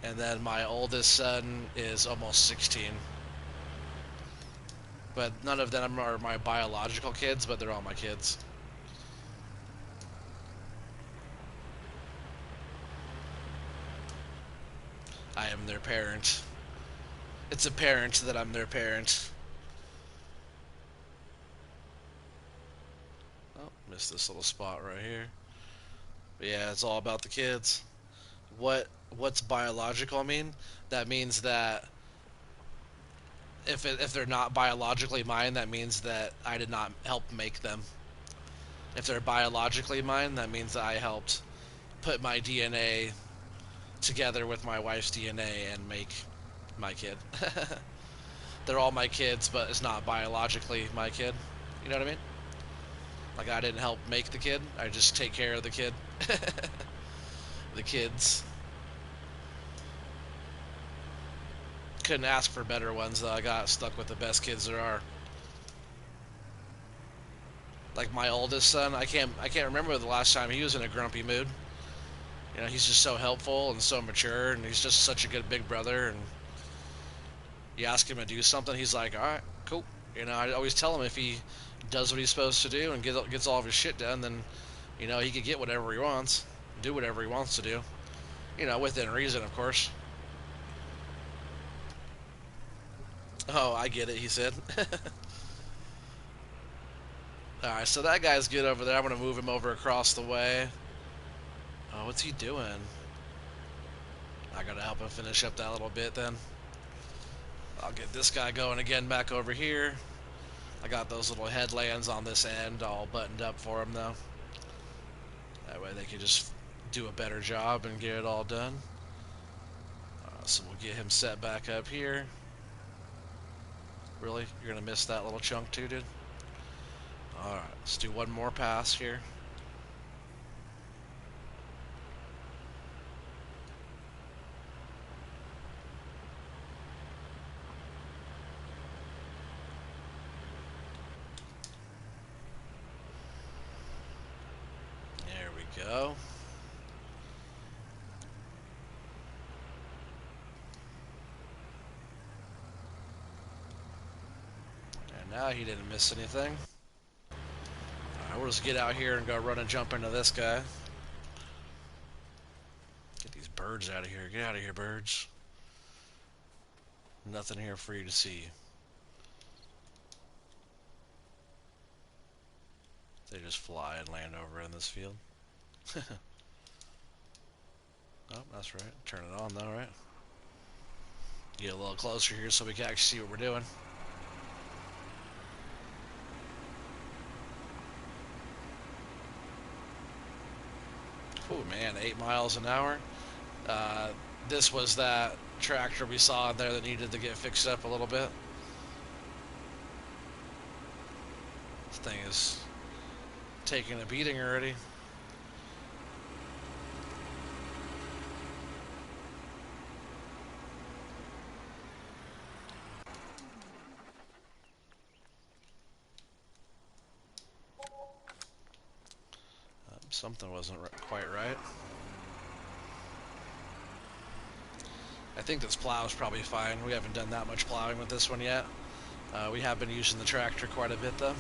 and then my oldest son is almost 16. But none of them are my biological kids, but they're all my kids. I am their parent. It's apparent that I'm their parent. Oh, missed this little spot right here. But yeah, it's all about the kids. What's biological mean? That means that if they're not biologically mine, that means that I did not help make them. If they're biologically mine, that means that I helped put my DNA together with my wife's DNA and make my kid. They're all my kids, but it's not biologically my kid. You know what I mean? Like, I didn't help make the kid, I just take care of the kid. The kids. Couldn't ask for better ones, though. I got stuck with the best kids there are. Like my oldest son, I can't remember the last time he was in a grumpy mood. He's just so helpful and so mature, and he's just such a good big brother. And you ask him to do something, he's like, all right, cool. I always tell him if he does what he's supposed to do and gets all of his shit done, then he could get whatever he wants, do whatever he wants to do, within reason, of course. Oh, I get it, he said. Alright, so that guy's good over there. I'm going to move him over across the way. Oh, what's he doing? I got to help him finish up that little bit then. I'll get this guy going again back over here. I got those little headlands on this end all buttoned up for him, though. That way they can just do a better job and get it all done. So we'll get him set back up here. Really? You're going to miss that little chunk too, dude? Alright, let's do one more pass here. we go. And now he didn't miss anything. Alright, we'll just get out here and go run and jump into this guy. Get these birds out of here. Get out of here, birds. Nothing here for you to see. They just fly and land over in this field. Oh, that's right. Turn it on though, right? Get a little closer here so we can actually see what we're doing. Oh man, 8 miles an hour. This was that tractor we saw in there that needed to get fixed up a little bit. This thing is taking a beating already. Something wasn't quite right. I think this plow is probably fine. We haven't done that much plowing with this one yet. We have been using the tractor quite a bit though.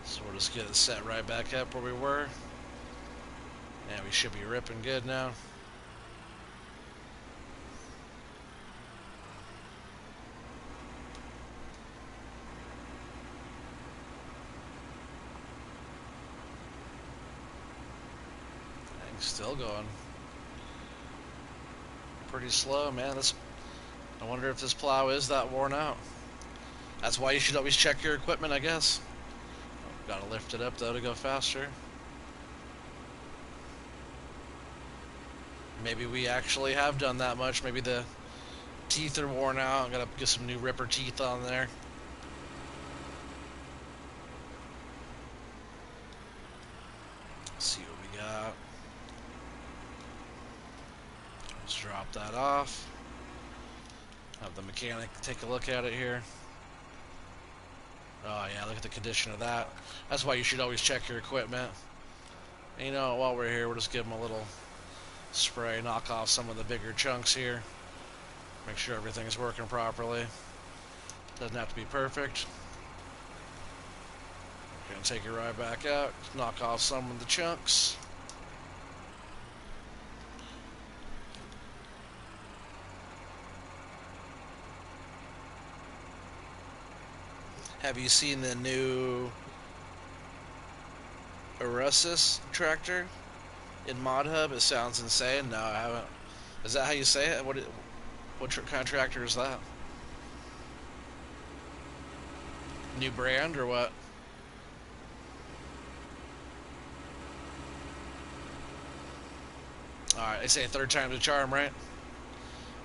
So we'll just get it set right back up where we were. And we should be ripping good now. Still going. Pretty slow, man. I wonder if this plow is that worn out. That's why you should always check your equipment, I guess. Gotta lift it up though to go faster. Maybe we actually have done that much. Maybe the teeth are worn out. Gotta get some new ripper teeth on there. Let's see what we got. Let's drop that off. Have the mechanic take a look at it here. Oh yeah, look at the condition of that. That's why you should always check your equipment. And, you know, while we're here, we'll just give them a little spray, knock off some of the bigger chunks here. Make sure everything's working properly. Doesn't have to be perfect. Gonna take it right back out, knock off some of the chunks. Have you seen the new Ursus tractor in Mod Hub? It sounds insane. No, I haven't. Is that how you say it? What kind of tractor is that? New brand or what? Alright, they say third time's a charm, right?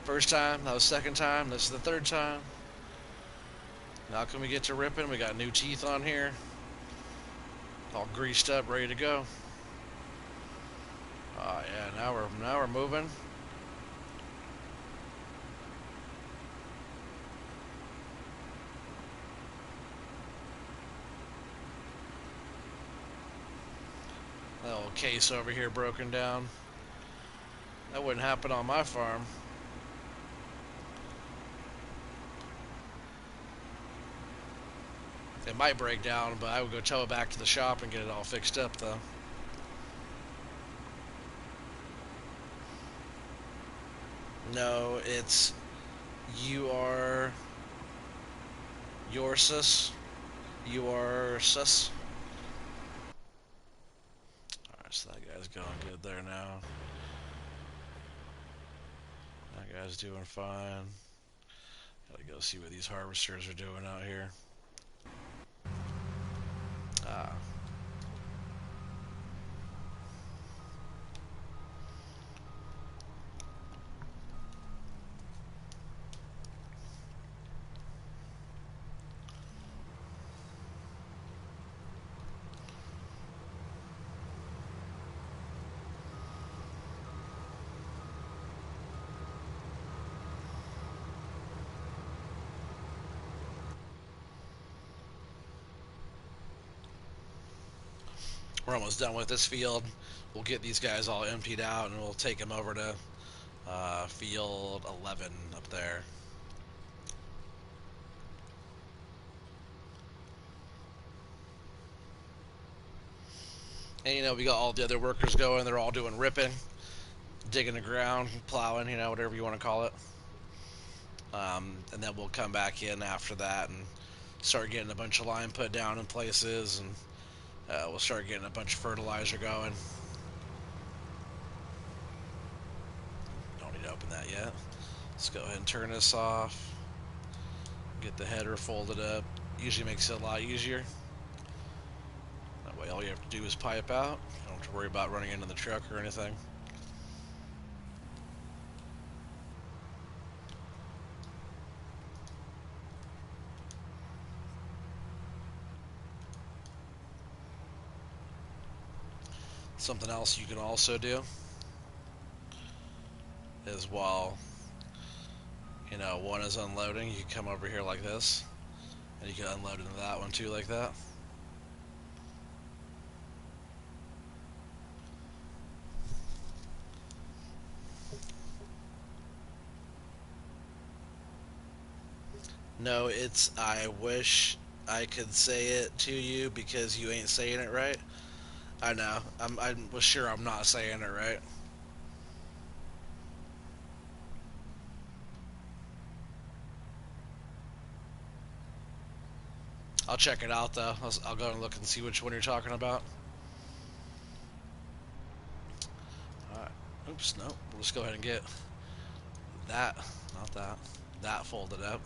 First time, that was second time, this is the third time. Now can we get to ripping? We got new teeth on here. All greased up, ready to go. Oh yeah, now we're moving. That little case over here broken down. That wouldn't happen on my farm. It might break down, but I would go tow it back to the shop and get it all fixed up though. No, it's Ursus. Ursus. Alright, so that guy's going good there now. That guy's doing fine. Gotta go see what these harvesters are doing out here. Ah. we're almost done with this field. We'll get these guys all emptied out, and we'll take them over to field 11 up there. And, you know, we got all the other workers going. They're all doing ripping, digging the ground, plowing, you know, whatever you want to call it. And then we'll come back in after that and start getting a bunch of lime put down in places, and we'll start getting a bunch of fertilizer going. Don't need to open that yet. Let's go ahead and turn this off. Get the header folded up. Usually makes it a lot easier. That way all you have to do is pipe out. You don't have to worry about running into the truck or anything. Something else you can also do is while, you know, one is unloading, you can come over here like this, and you can unload into that one too like that. No, it's I wish I could say it to you because you ain't saying it right. I know. I was sure I'm not saying it right. I'll check it out though. I'll go and look and see which one you're talking about. Alright. Oops, no. We'll just go ahead and get that, not that, that folded up.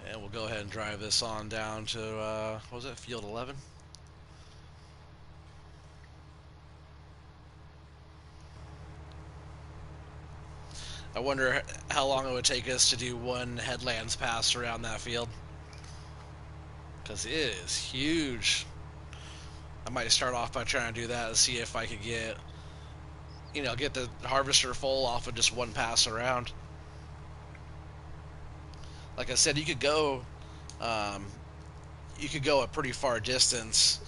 And we'll go ahead and drive this on down to, what was it, field 11? I wonder how long it would take us to do one headlands pass around that field. Because it is huge. I might start off by trying to do that and see if I could get, you know, get the harvester full off of just one pass around. Like I said, um, you could go a pretty far distance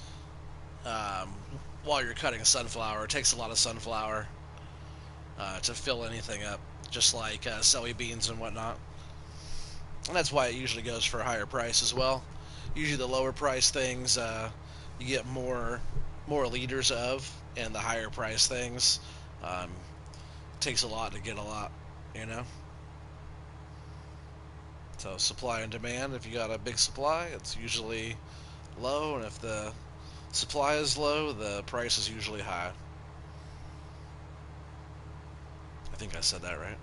um, while you're cutting sunflower. It takes a lot of sunflower to fill anything up, just like soybeans and whatnot. And that's why it usually goes for a higher price as well. Usually the lower price things you get more liters of, and the higher price things um, takes a lot to get a lot, you know. So supply and demand. If you got a big supply, it's usually low, and if the supply is low, the price is usually high. I think I said that right.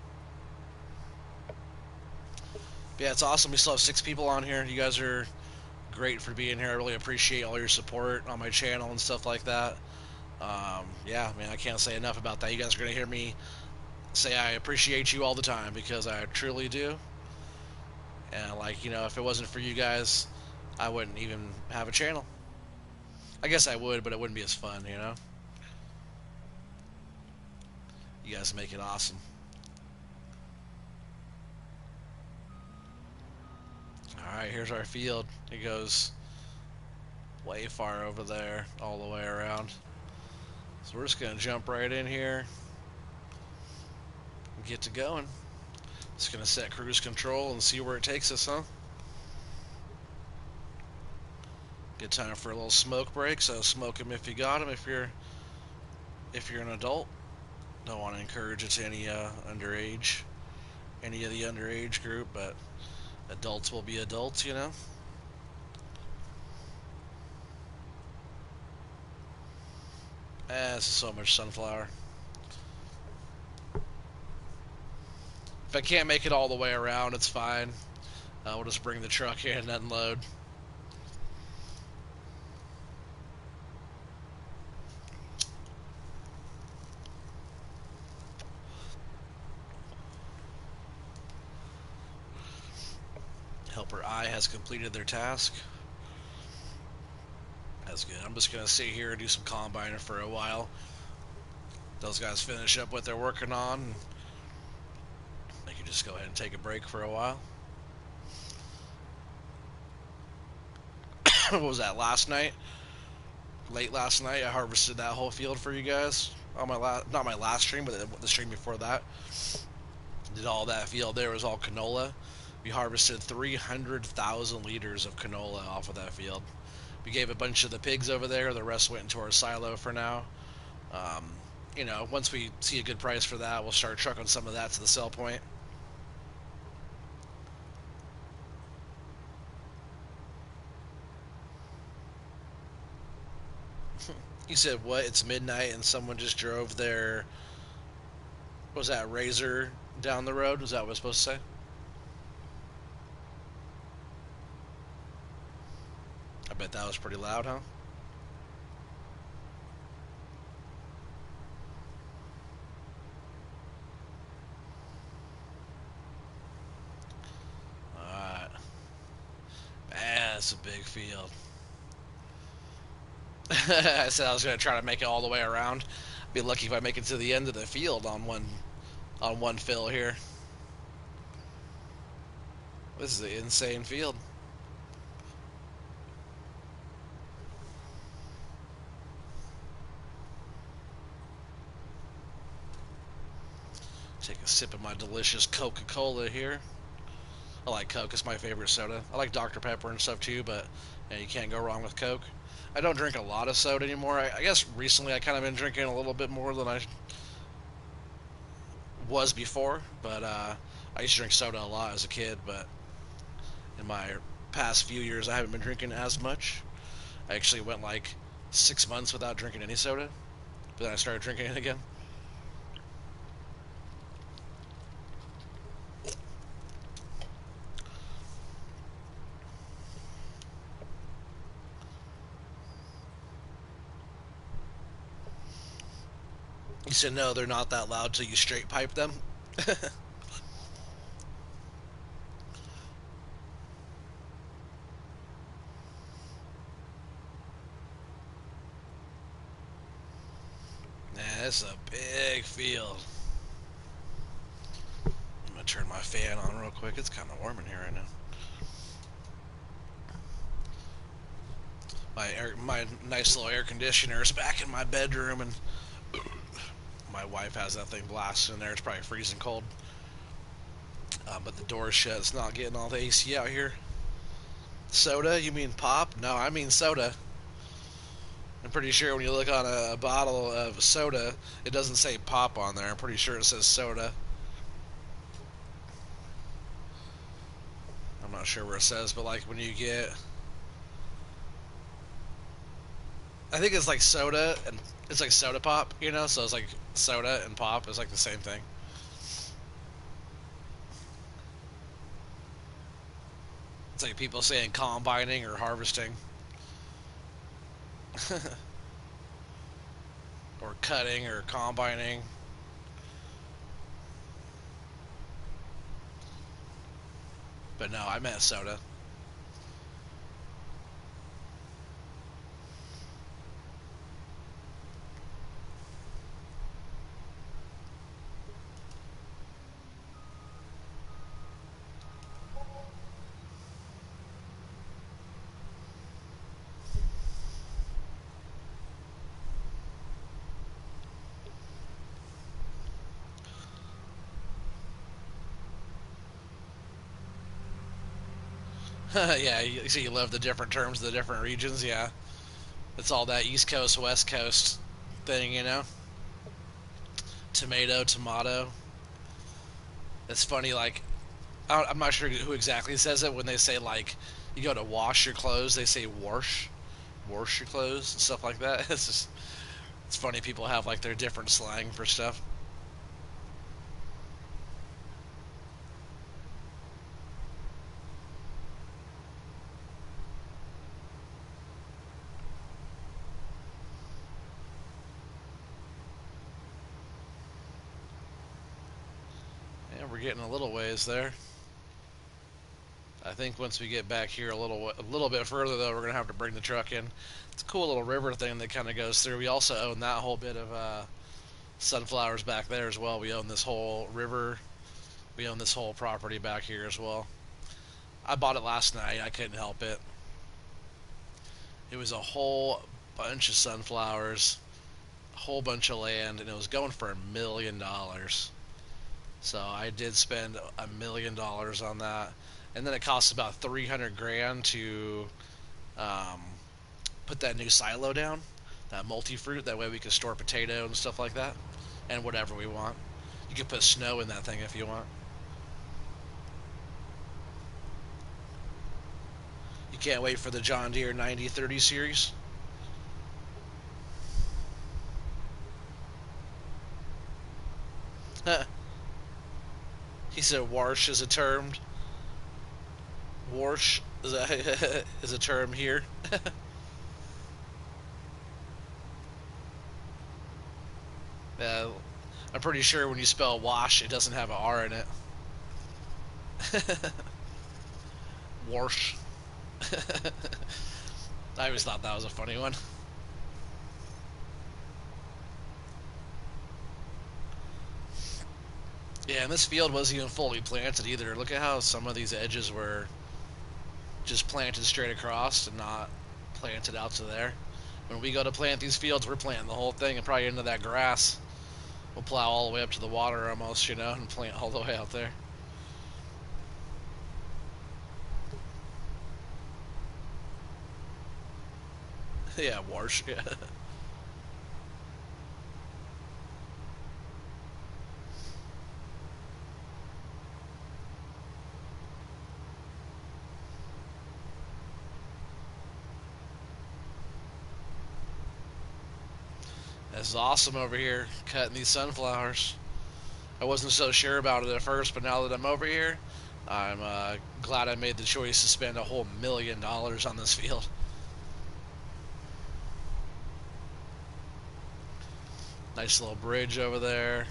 But yeah, it's awesome. We still have 6 people on here. You guys are great for being here. I really appreciate all your support on my channel and stuff like that. Yeah, man, I can't say enough about that. You guys are going to hear me say I appreciate you all the time, because I truly do. And, like, you know, if it wasn't for you guys, I wouldn't even have a channel. I guess I would, but it wouldn't be as fun, you know? You guys make it awesome. Alright, here's our field. It goes way far over there, all the way around. So we're just going to jump right in here and get to going. Just going to set cruise control and see where it takes us, huh? Good time for a little smoke break, so smoke them if you got them, if you're an adult. Don't want to encourage it to any underage, any of the underage group, but adults will be adults, you know. This is so much sunflower. If I can't make it all the way around, it's fine. We'll just bring the truck in and unload. Helper I has completed their task. That's good. I'm just going to sit here and do some combining for a while. Those guys finish up what they're working on. They can just go ahead and take a break for a while. What was that, last night? late last night. I harvested that whole field for you guys on my last, not my last stream, but the stream before that. Did all that field there. It was all canola. We harvested 300,000 liters of canola off of that field. We gave a bunch of the pigs over there. The rest went into our silo for now. Um, once we see a good price for that, we'll start trucking some of that to the sell point. You said what? It's midnight and someone just drove their, what was that, Razor down the road? Was that what I was supposed to say? I bet that was pretty loud, huh? Alright. Man, that's a big field. I said I was going to try to make it all the way around. Be lucky if I make it to the end of the field on one fill here. This is an insane field. Take a sip of my delicious Coca-Cola here. I like Coke. It's my favorite soda. I like Dr. Pepper and stuff too, but you can't go wrong with Coke. I don't drink a lot of soda anymore. I guess recently I kind of been drinking a little bit more than I was before, but I used to drink soda a lot as a kid, but in my past few years I haven't been drinking as much. I actually went like 6 months without drinking any soda, but then I started drinking it again. You said no, they're not that loud till you straight pipe them. Man, this is a big field. I'm gonna turn my fan on real quick. It's kind of warm in here right now. My nice little air conditioner is back in my bedroom, and my wife has that thing blasted in there. It's probably freezing cold. But the door is shut. It's not getting all the AC out here. Soda? You mean pop? No, I mean soda. I'm pretty sure when you look on a bottle of soda, it doesn't say pop on there. I'm pretty sure it says soda. I'm not sure where it says, but like when you get, I think it's like soda and it's like soda pop, So it's like soda and pop is like the same thing. It's like people saying combining or harvesting or cutting or combining. But no, I meant soda. Yeah, you see, you love the different terms of the different regions. Yeah, it's all that East Coast, West Coast thing. Tomato, tomato. It's funny, like I'm not sure who exactly says it when they say like you go to wash your clothes, they say wash your clothes and stuff like that. It's funny people have like their different slang for stuff. Yeah, we're getting a little ways there. I think once we get back here a little bit further though, we're gonna have to bring the truck in. It's a cool little river thing that kind of goes through. We also own that whole bit of sunflowers back there as well. We own this whole river. We own this whole property back here as well. I bought it last night. I couldn't help it. It was a whole bunch of sunflowers, a whole bunch of land, and it was going for $1 million. So I did spend $1 million on that, and then it costs about 300 grand to um, put that new silo down, that multi fruit. That way we can store potato and stuff like that, and whatever we want. You can put snow in that thing if you want. You can't wait for the John Deere 9030 series. He said "warsh" is a term. Warsh is is a term here. Uh, I'm pretty sure when you spell wash, it doesn't have an R in it. Warsh. I always thought that was a funny one. Yeah, and this field wasn't even fully planted either. Look at how some of these edges were just planted straight across and not planted out to there. When we go to plant these fields, we're planting the whole thing and probably into that grass. We'll plow all the way up to the water almost, and plant all the way out there. Yeah, wash. Yeah. This is awesome over here, cutting these sunflowers. I wasn't so sure about it at first, but now that I'm over here, I'm glad I made the choice to spend a whole $1 million on this field. Nice little bridge over there.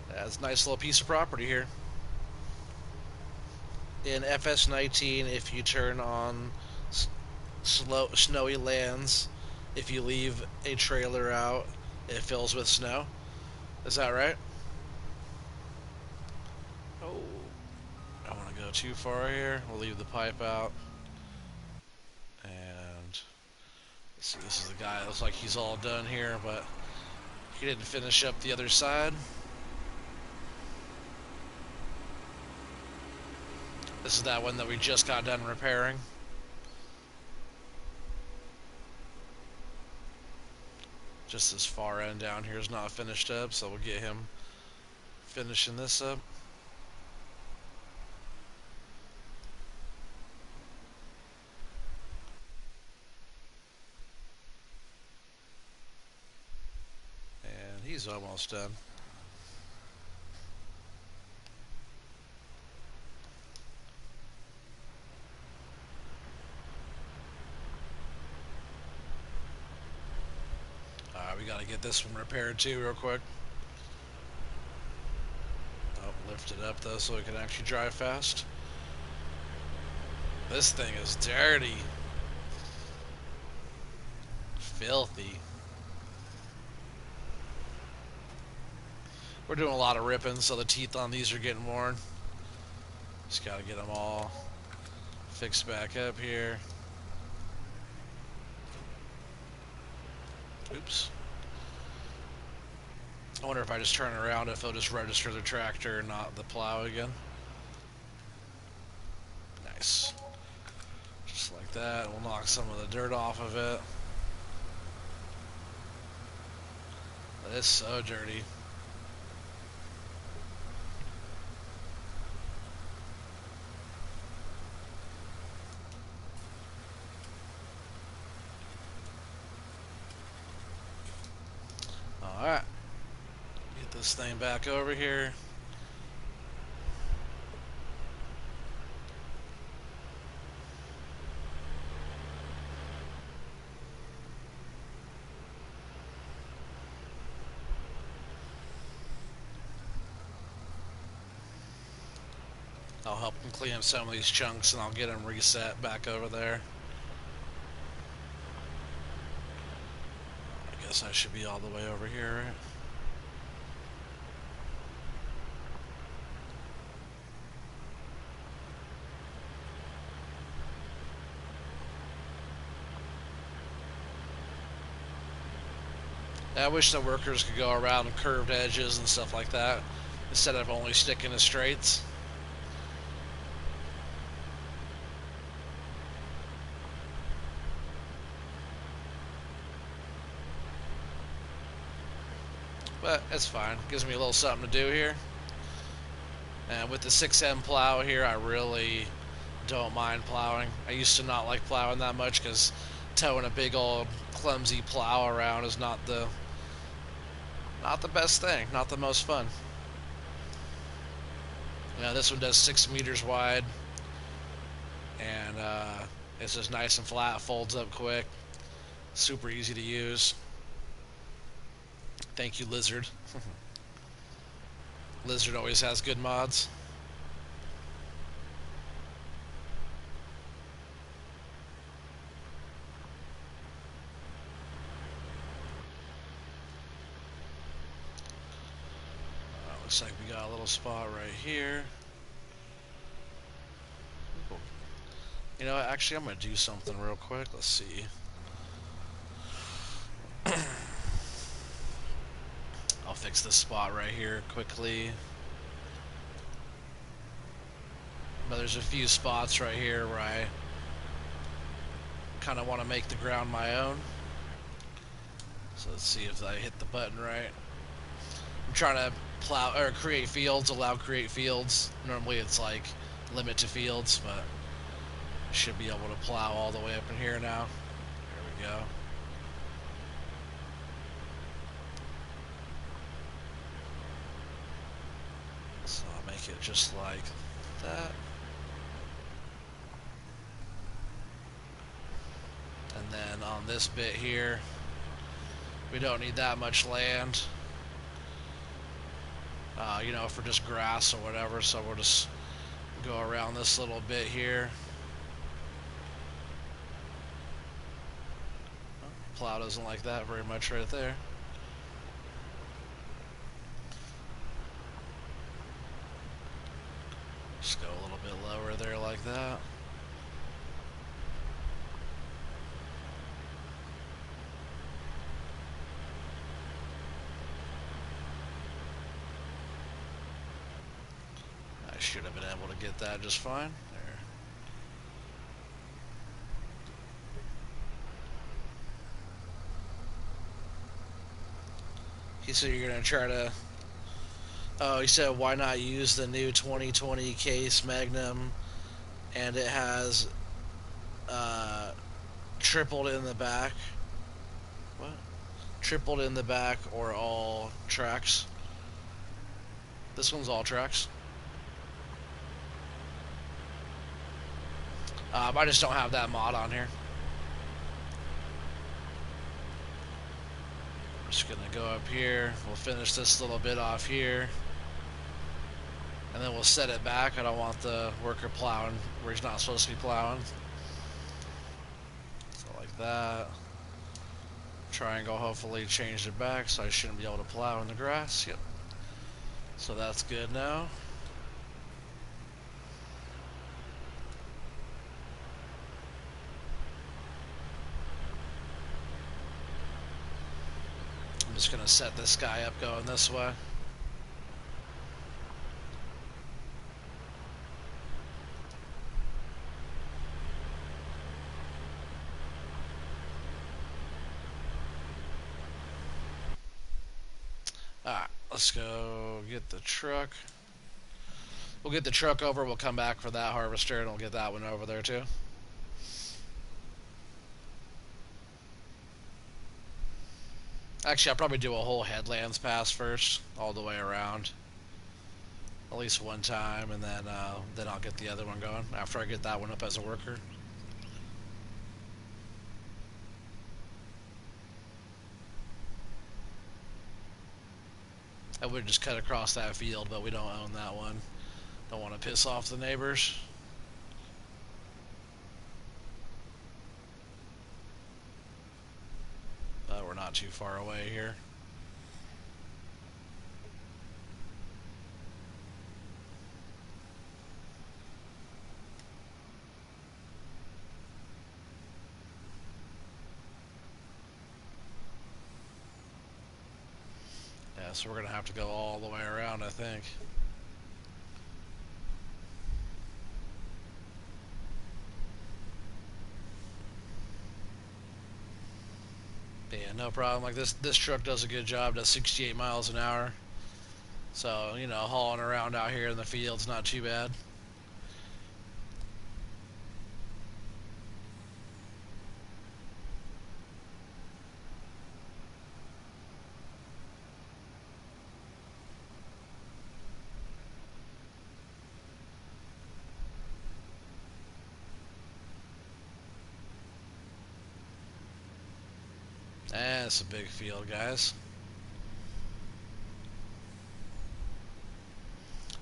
That's a nice little piece of property here. In FS19, if you turn on snowy lands, if you leave a trailer out, it fills with snow. Is that right? Oh, I don't want to go too far here. We'll leave the pipe out. And let's see, this is the guy. It looks like he's all done here, but he didn't finish up the other side. This is that one that we just got done repairing. Just this far end down here is not finished up, so we'll get him finishing this up. And he's almost done. Alright, we gotta get this one repaired too real quick. Oh, lift it up though so we can actually drive fast. This thing is dirty. Filthy. We're doing a lot of ripping, so the teeth on these are getting worn. Just gotta get them all fixed back up here. Oops. I wonder if I just turn around if it'll just register the tractor and not the plow again. Nice. Just like that. We'll knock some of the dirt off of it. It's so dirty. Alright. Get this thing back over here. I'll help him clean up some of these chunks and I'll get them reset back over there. I guess I should be all the way over here, right? I wish the workers could go around curved edges and stuff like that instead of only sticking to straights. But it's fine. Gives me a little something to do here. And with the 6M plow here, I really don't mind plowing. I used to not like plowing that much because towing a big old clumsy plow around is not the best thing, not the most fun. This one does 6 meters wide, and it's just nice and flat, folds up quick, super easy to use. Thank you, Lizard. Lizard always has good mods. Looks like we got a little spot right here. You know, actually, I'm going to do something real quick. Let's see. I'll fix this spot right here quickly. But there's a few spots right here where I kind of want to make the ground my own. So let's see if I hit the button right. I'm trying to plow or create fields, allow create fields. Normally it's like limit to fields, but I should be able to plow all the way up in here now. There we go. So I'll make it just like that. And then on this bit here, we don't need that much land, for just grass or whatever, so we'll just go around this little bit here. Plow doesn't like that very much right there. Just go a little bit lower there like that. I should have been able to get that just fine. There. He said you're going to try to... Oh, he said why not use the new 2020 case Magnum, and it has tripled in the back. What? Tripled in the back or all tracks. This one's all tracks. I just don't have that mod on here. I'm just gonna go up here. We'll finish this little bit off here. And then we'll set it back. I don't want the worker plowing where he's not supposed to be plowing. So like that. Triangle hopefully changed it back so I shouldn't be able to plow in the grass. Yep. So that's good now. I'm just gonna set this guy up going this way. Alright, let's go get the truck. We'll get the truck over, we'll come back for that harvester, and we'll get that one over there too. Actually, I'll probably do a whole headlands pass first, all the way around. At least one time, and then I'll get the other one going after I get that one up as a worker. I would just cut across that field, but we don't own that one. Don't want to piss off the neighbors. But we're not too far away here. Yeah, so we're gonna have to go all the way around, I think. But yeah, no problem. Like this truck does a good job. Does 68 miles an hour. So hauling around out here in the fields not too bad. That's a big field, guys.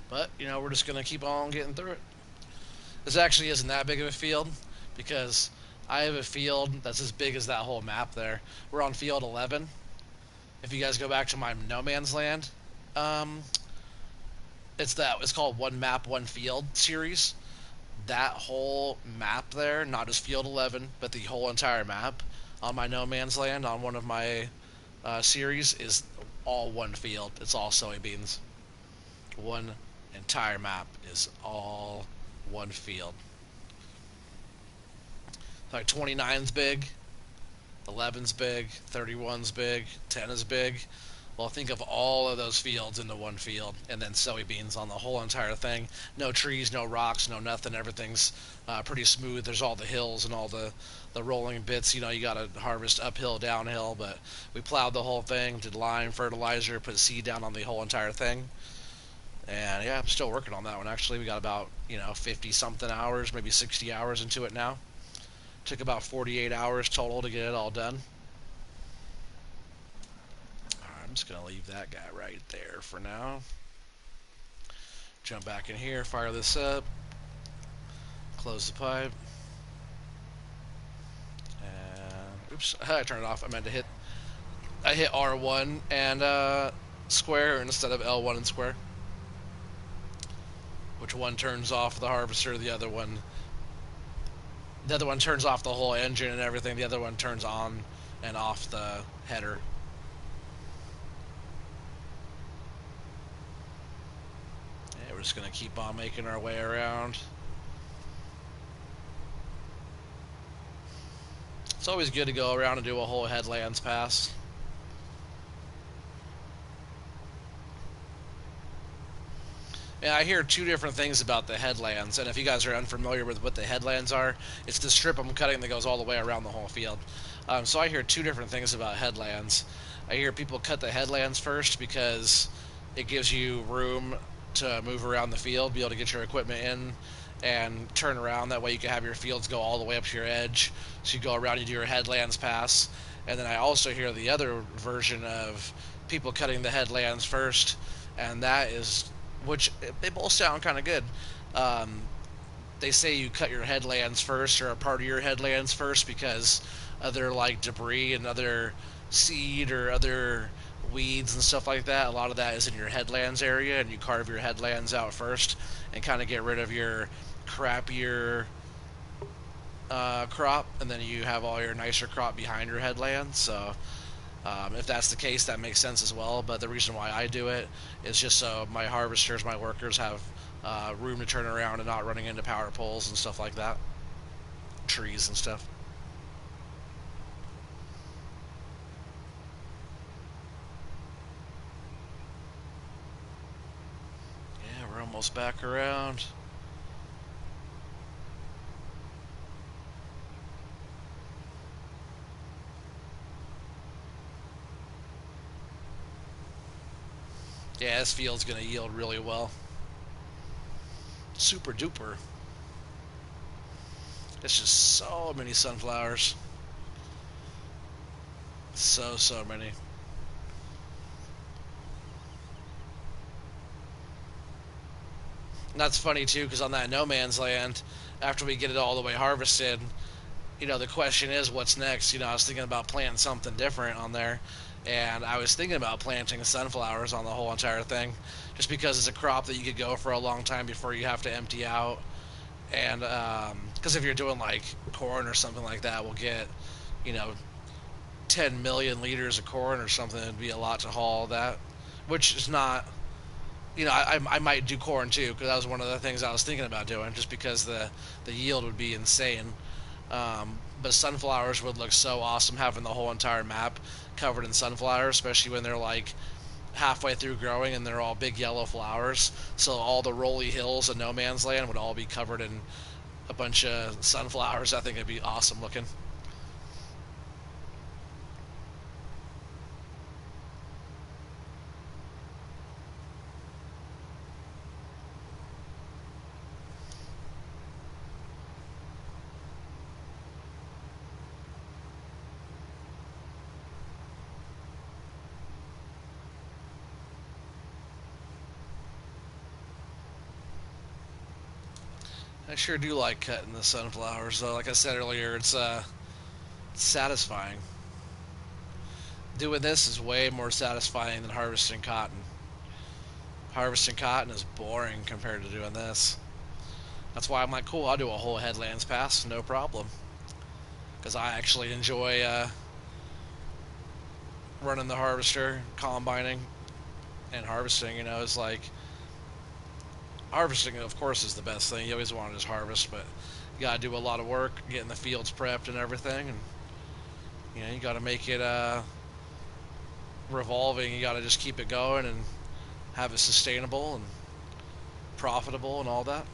But we're just gonna keep on getting through it. This actually isn't that big of a field because I have a field that's as big as that whole map there. We're on field 11. If you guys go back to my No Man's Land, um, it's called One Map, One Field series. That whole map there, not just field 11, but the whole entire map on my No Man's Land on one of my series is all one field. It's all soybeans. One entire map is all one field. Like 29's big, 11's big, 31's big, 10 is big. Well, think of all of those fields into one field, and then soybeans on the whole entire thing. No trees, no rocks, no nothing. Everything's pretty smooth. There's all the hills and all the rolling bits. You got to harvest uphill, downhill, but we plowed the whole thing, did lime, fertilizer, put seed down on the whole entire thing. And yeah, I'm still working on that one. Actually, we got about 50 something hours, maybe 60 hours into it now. Took about 48 hours total to get it all done. Alright, I'm just gonna leave that guy right there for now. Jump back in here, fire this up, close the pipe, and oops, I turned it off. I hit R1 and square instead of L1 and square. Which one turns off the harvester? The other one turns off the whole engine and everything. The other one turns on and off the header. Yeah, we're just gonna keep on making our way around. It's always good to go around and do a whole headlands pass. Yeah, I hear two different things about the headlands, and if you guys are unfamiliar with what the headlands are, it's the strip I'm cutting that goes all the way around the whole field. So I hear two different things about headlands. I hear people cut the headlands first because it gives you room to move around the field, be able to get your equipment in and turn around. That way you can have your fields go all the way up to your edge. So you go around and do your headlands pass. And then I also hear the other version of people cutting the headlands first, and that is, which they both sound kind of good. Um, they say you cut your headlands first or a part of your headlands first because other like debris and other seed or other weeds and stuff like that, a lot of that is in your headlands area, and you carve your headlands out first and kind of get rid of your crappier crop, and then you have all your nicer crop behind your headlands. So if that's the case, that makes sense as well. But the reason why I do it is just so my harvesters, my workers have room to turn around and not running into power poles and stuff like that, trees and stuff. Yeah, we're almost back around. Yeah, this field's going to yield really well. Super duper. It's just so many sunflowers. So many. And that's funny too, because on that no man's land, after we get it all the way harvested, the question is what's next. I was thinking about planting something different on there, and I was thinking about planting sunflowers on the whole entire thing, just because it's a crop that you could go for a long time before you have to empty out. And because if you're doing like corn or something like that, we'll get, you know, 10 million liters of corn or something. It'd be a lot to haul that. which is not. I might do corn too because that was one of the things I was thinking about doing, just because the yield would be insane. But sunflowers would look so awesome having the whole entire map covered in sunflowers, especially when they're like halfway through growing and they're all big yellow flowers. So all the rolly hills of no man's land would all be covered in a bunch of sunflowers. I think it'd be awesome looking. I sure do like cutting the sunflowers, though. Like I said earlier, it's satisfying. Doing this is way more satisfying than harvesting cotton. Harvesting cotton is boring compared to doing this. That's why I'm like, cool, I'll do a whole headlands pass, no problem. Because I actually enjoy running the harvester, combining, and harvesting. It's like harvesting, of course, is the best thing. You always want to just harvest, but you got to do a lot of work getting the fields prepped and everything, and you got to make it revolving. You got to just keep it going and have it sustainable and profitable and all that.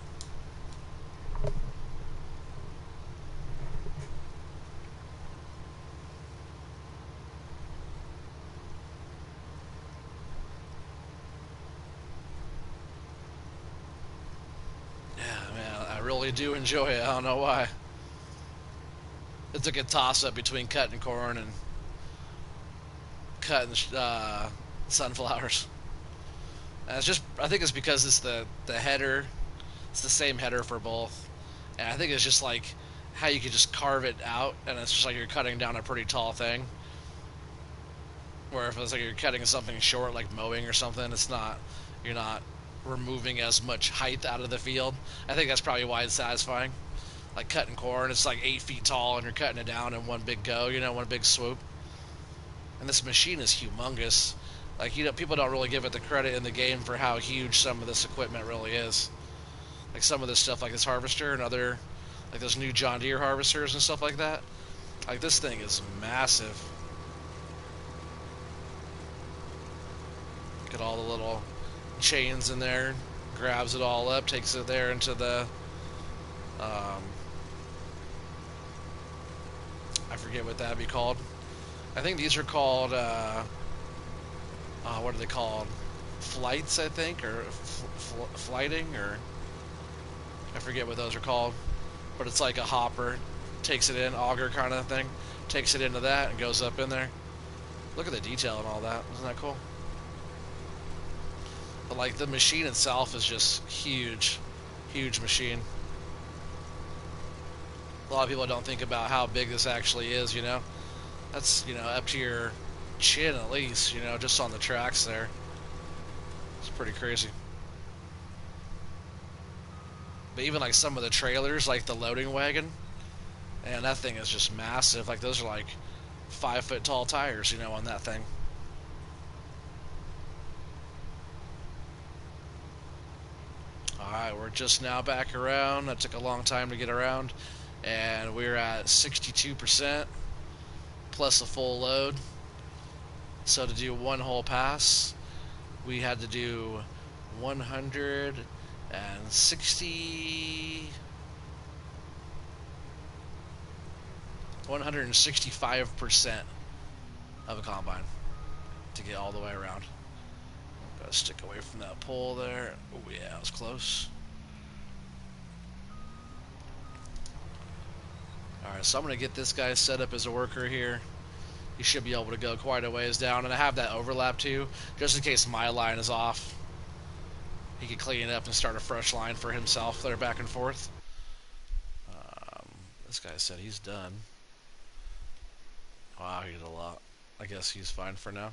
Yeah, man, I really do enjoy it. I don't know why. It's like a toss up between cutting corn and cutting sunflowers. And I think it's because it's the header. It's the same header for both, and I think it's just like how you could just carve it out, and it's just like you're cutting down a pretty tall thing. Where if it's like you're cutting something short, like mowing or something, you're not removing as much height out of the field. I think that's probably why it's satisfying. Like cutting corn, it's like 8 feet tall, and you're cutting it down in one big go, one big swoop. And this machine is humongous. Like people don't really give it the credit in the game for how huge some of this equipment really is. Like some of this stuff, like this harvester and other, like those new John Deere harvesters and stuff like that. Like this thing is massive. Look at all the little chains in there. Grabs it all up, takes it there into the I forget what that'd be called. I think these are called what are they called? Flights, I think, or flighting, or I forget what those are called. But it's like a hopper, takes it in, auger kind of thing, takes it into that and goes up in there. Look at the detail and all that. Isn't that cool? But like the machine itself is just huge, huge machine. A lot of people don't think about how big this actually is. That's, up to your chin at least, just on the tracks there. It's pretty crazy. But even like some of the trailers, like the loading wagon, and that thing is just massive. Like those are like 5 foot tall tires, on that thing. Alright, we're just now back around. That took a long time to get around. And we're at 62% plus a full load. So to do one whole pass, we had to do 165% of a combine to get all the way around. Gotta stick away from that pole there. Oh yeah, it was close. Alright, so I'm going to get this guy set up as a worker here. He should be able to go quite a ways down. And I have that overlap too, just in case my line is off. He could clean it up and start a fresh line for himself there back and forth. This guy said he's done. Wow, he did a lot. I guess he's fine for now.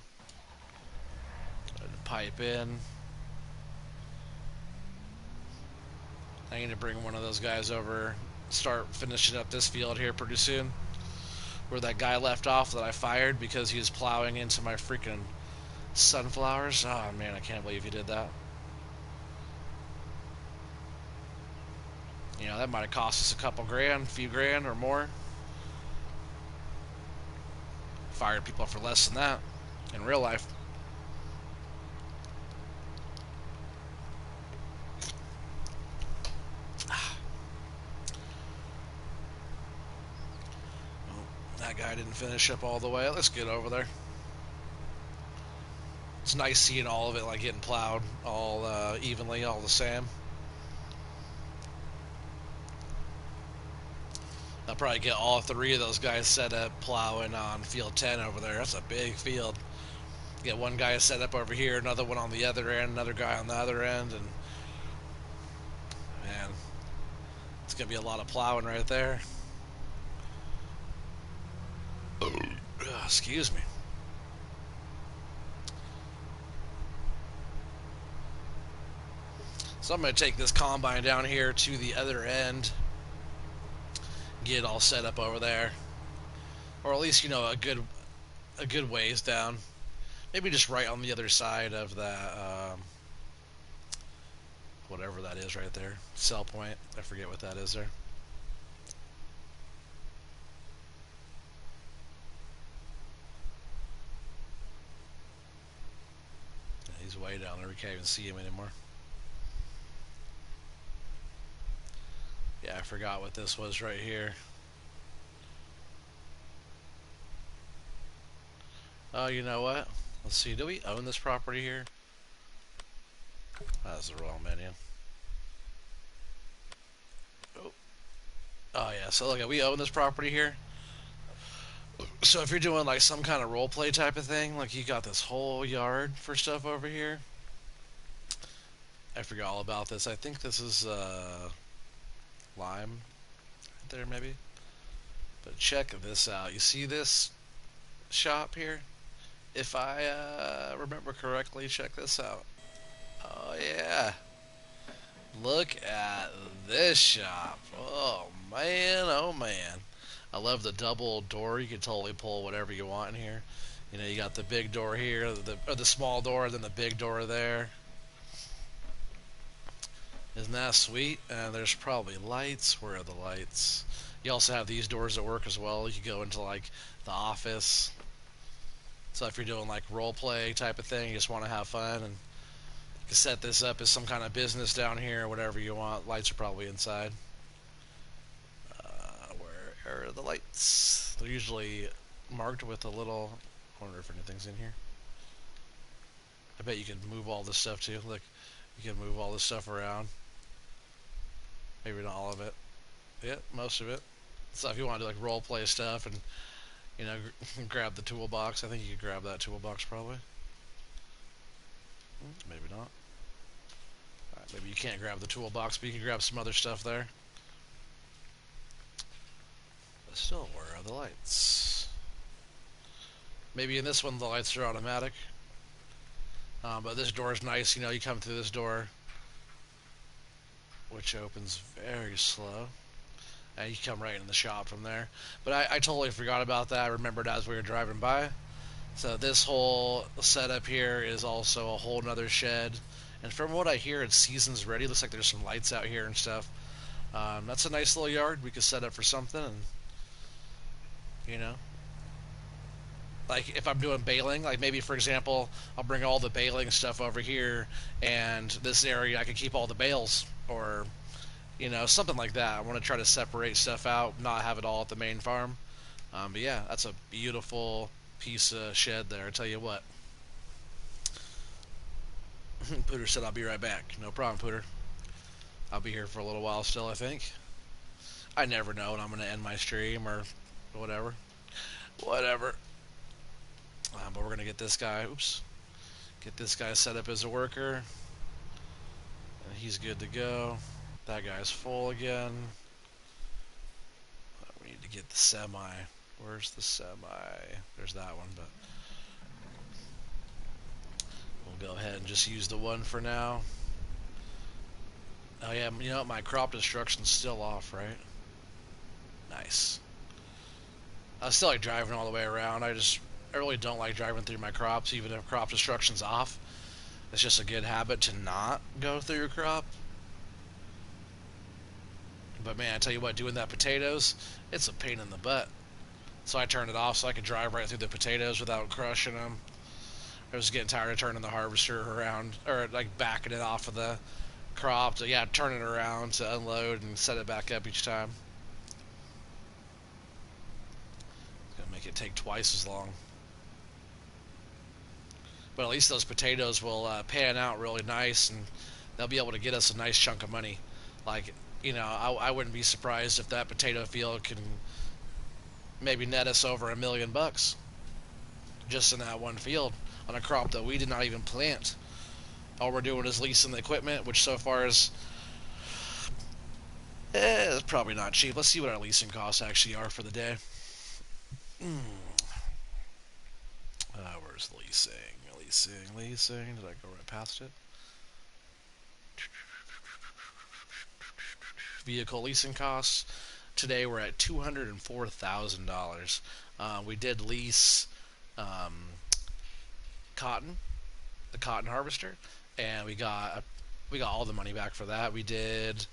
Pipe in. I need to bring one of those guys over, start finishing up this field here pretty soon. Where that guy left off that I fired because he was plowing into my freaking Sunflowers. Oh man, I can't believe you did that. You know, that might have cost us a couple grand, few grand or more. Fired people for less than that in real life. That guy didn't finish up all the way. Let's get over there. It's nice seeing all of it like getting plowed all evenly, all the same. I'll probably get all three of those guys set up plowing on field 10 over there. That's a big field. Get one guy set up over here, another one on the other end, another guy on the other end, and man, it's gonna be a lot of plowing right there. Excuse me. So I'm gonna take this combine down here to the other end, get it all set up over there, or at least a good ways down. Maybe just right on the other side of that, whatever that is right there. Cell point. I forget what that is there. Yeah, he's way down there. We can't even see him anymore. Yeah, I forgot what this was right here. Oh, you know what? Let's see. Do we own this property here? That's the wrong menu. Oh, oh yeah. So look, we own this property here. So if you're doing like some kind of role play type of thing, like you got this whole yard for stuff over here. I forgot all about this. I think this is lime right there maybe. But check this out. You see this shop here? If I remember correctly, check this out. Oh yeah. Look at this shop. Oh man, oh man. I love the double door. You can totally pull whatever you want in here. You know, you got the big door here, or the small door, then the big door there. Isn't that sweet? And there's probably lights. Where are the lights? You also have these doors that work as well. You can go into like the office. So if you're doing like role play type of thing, you just want to have fun, and you can set this up as some kind of business down here, whatever you want. Lights are probably inside. Where are the lights? They're usually marked with a little. I wonder if anything's in here. I bet you can move all this stuff too. Look, you can move all this stuff around. Maybe not all of it. Yeah, most of it. So if you want to do like role play stuff and you know grab the toolbox, I think you could grab that toolbox probably. Maybe not. Right, maybe you can't grab the toolbox, but you can grab some other stuff there. But still, where are the lights? Maybe in this one the lights are automatic. But this door is nice. You know, you come through this door, which opens very slow, and you come right in the shop from there. But I totally forgot about that. I remembered as we were driving by. So this whole setup here is also a whole nother shed. And from what I hear, it's season's ready. Looks like there's some lights out here and stuff. That's a nice little yard we could set up for something. And, you know, like if I'm doing baling, like maybe for example, I'll bring all the baling stuff over here, and this area I can keep all the bales, or you know something like that. I want to try to separate stuff out, not have it all at the main farm. But yeah, that's a beautiful piece of shed there. I tell you what. Pooter said I'll be right back. No problem, Pooter. I'll be here for a little while still, I think. I never know when I'm going to end my stream or whatever. Whatever. But we're going to get this guy, get this guy set up as a worker. And he's good to go. That guy's full again. We need to get the semi. Where's the semi? There's that one, but we'll go ahead and just use the one for now. Oh yeah, you know what? My crop destruction's still off, right? Nice. I was still like driving all the way around. I just I really don't like driving through my crops, even if crop destruction's off. It's just a good habit to not go through your crop. But man, I tell you what, doing that potatoes, it's a pain in the butt. So I turned it off so I could drive right through the potatoes without crushing them. I was getting tired of turning the harvester around, or like backing it off of the crop to, yeah, turn it around to unload and set it back up each time. It's gonna make it take twice as long. But at least those potatoes will pan out really nice, and they'll be able to get us a nice chunk of money. Like, I wouldn't be surprised if that potato field can maybe net us over $1 million just in that one field on a crop that we did not even plant. All we're doing is leasing the equipment, which so far is probably not cheap. Let's see what our leasing costs actually are for the day. Where's leasing? Leasing. Did I go right past it? Vehicle leasing costs. Today we're at $204,000. We did lease cotton, the cotton harvester, and we got all the money back for that. We did,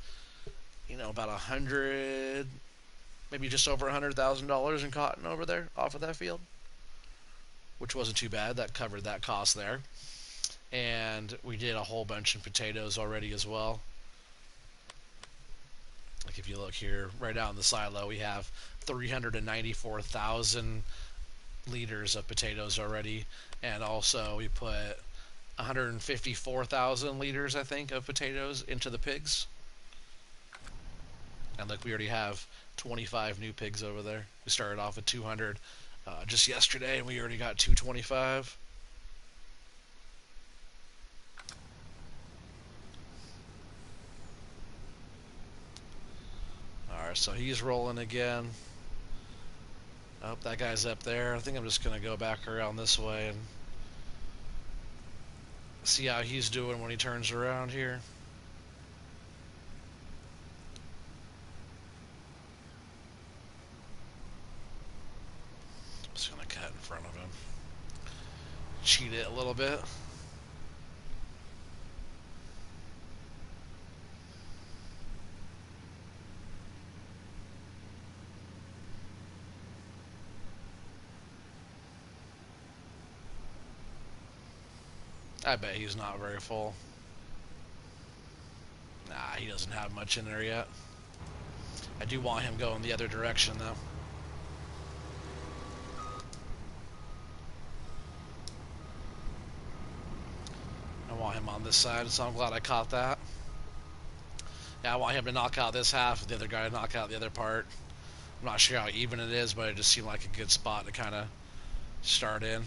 about 100, maybe just over $100,000 in cotton over there off of that field, which wasn't too bad. That covered that cost there. And we did a whole bunch in potatoes already as well. Like if you look here, right out in the silo, we have 394,000 liters of potatoes already, and also we put 154,000 liters, I think, of potatoes into the pigs. And look, we already have 25 new pigs over there. We started off with 200 just yesterday, and we already got 225. Alright, so he's rolling again. Oh, that guy's up there. I think I'm just going to go back around this way and see how he's doing when he turns around here. Just going to cut in front of him. Cheat it a little bit. I bet he's not very full. Nah, he doesn't have much in there yet. I do want him going the other direction, though. I want him on this side, so I'm glad I caught that. Yeah, I want him to knock out this half, the other guy to knock out the other part. I'm not sure how even it is, but it just seemed like a good spot to kind of start in.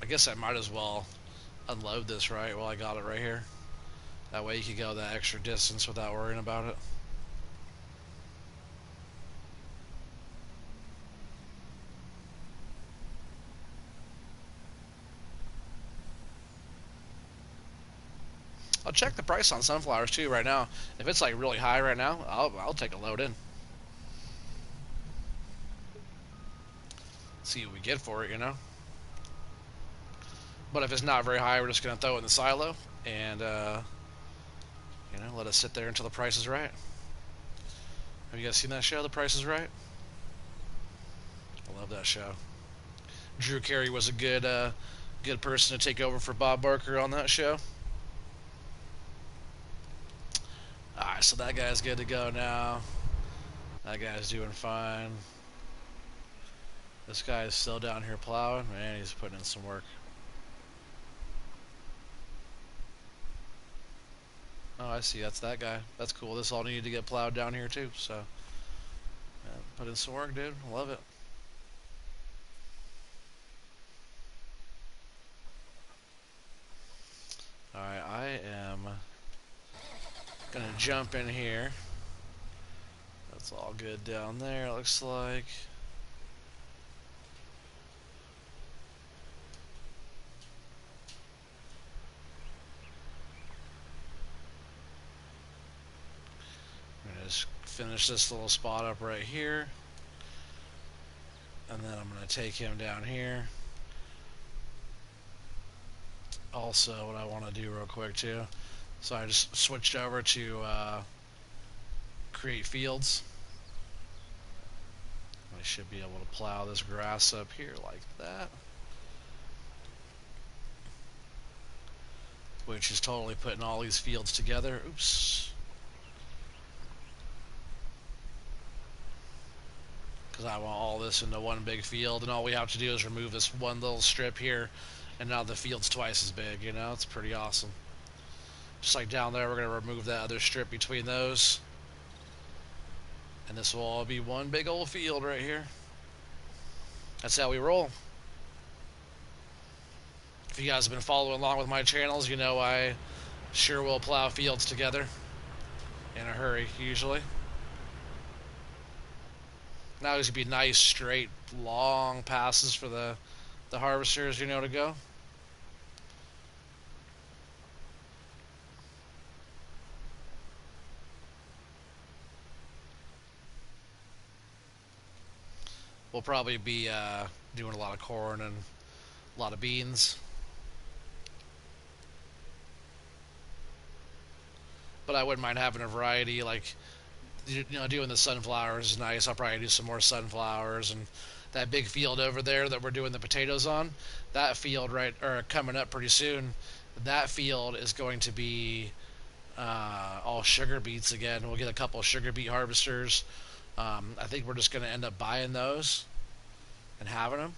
I guess I might as well unload this right while I got it right here. That way you could go that extra distance without worrying about it. I'll check the price on sunflowers too right now. If it's like really high right now, I'll take a load in. See what we get for it, But if it's not very high, we're just gonna throw it in the silo and let it sit there until the price is right. Have you guys seen that show, The Price is Right? I love that show. Drew Carey was a good person to take over for Bob Barker on that show. Alright, so that guy's good to go now. That guy's doing fine. This guy is still down here plowing. Man, he's putting in some work. Oh, I see. That's that guy. That's cool. This all needed to get plowed down here too. So, yeah, put in some work, dude. Love it. Alright, I am gonna jump in here. That's all good down there, looks like. finish this little spot up right here. And then I'm going to take him down here. Also, what I want to do real quick too. So I just switched over to create fields. I should be able to plow this grass up here like that. Which is totally putting all these fields together. Oops. Because I want all this into one big field, and all we have to do is remove this one little strip here, and now the field's twice as big, you know? It's pretty awesome. Just like down there, we're going to remove that other strip between those. And this will all be one big old field right here. That's how we roll. If you guys have been following along with my channels, you know I sure will plow fields together in a hurry, usually. Now these would be nice, straight, long passes for the harvesters, you know, to go. We'll probably be doing a lot of corn and a lot of beans. But I wouldn't mind having a variety, like, you know, doing the sunflowers is nice. I'll probably do some more sunflowers, and that big field over there that we're doing the potatoes on, that field coming up pretty soon, that field is going to be all sugar beets again. We'll get a couple of sugar beet harvesters. I think we're just going to end up buying those and having them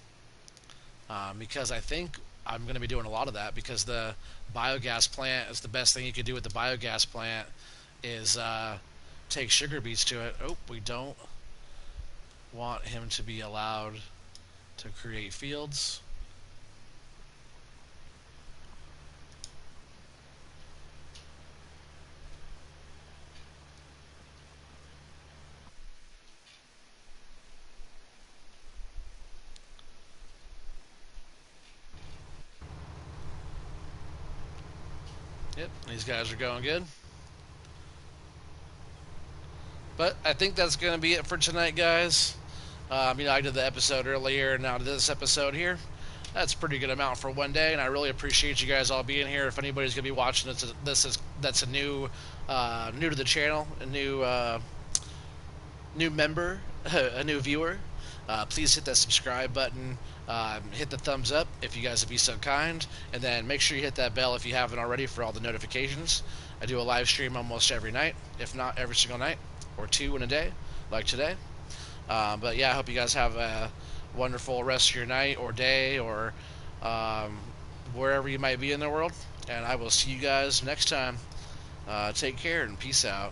because I think I'm going to be doing a lot of that because the biogas plant is the best thing you can do with the biogas plant is take sugar beets to it. Oh, we don't want him to be allowed to create fields. Yep, these guys are going good. But I think that's going to be it for tonight, guys. You know, I did the episode earlier, and now this episode here. That's a pretty good amount for one day, and I really appreciate you guys all being here. If anybody's going to be watching that's a new to the channel, a new member, a new viewer, please hit that subscribe button. Hit the thumbs up if you guys would be so kind, and then make sure you hit that bell if you haven't already for all the notifications. I do a live stream almost every night, if not every single night, or two in a day, like today. But yeah, I hope you guys have a wonderful rest of your night or day or wherever you might be in the world. And I will see you guys next time. Take care and peace out.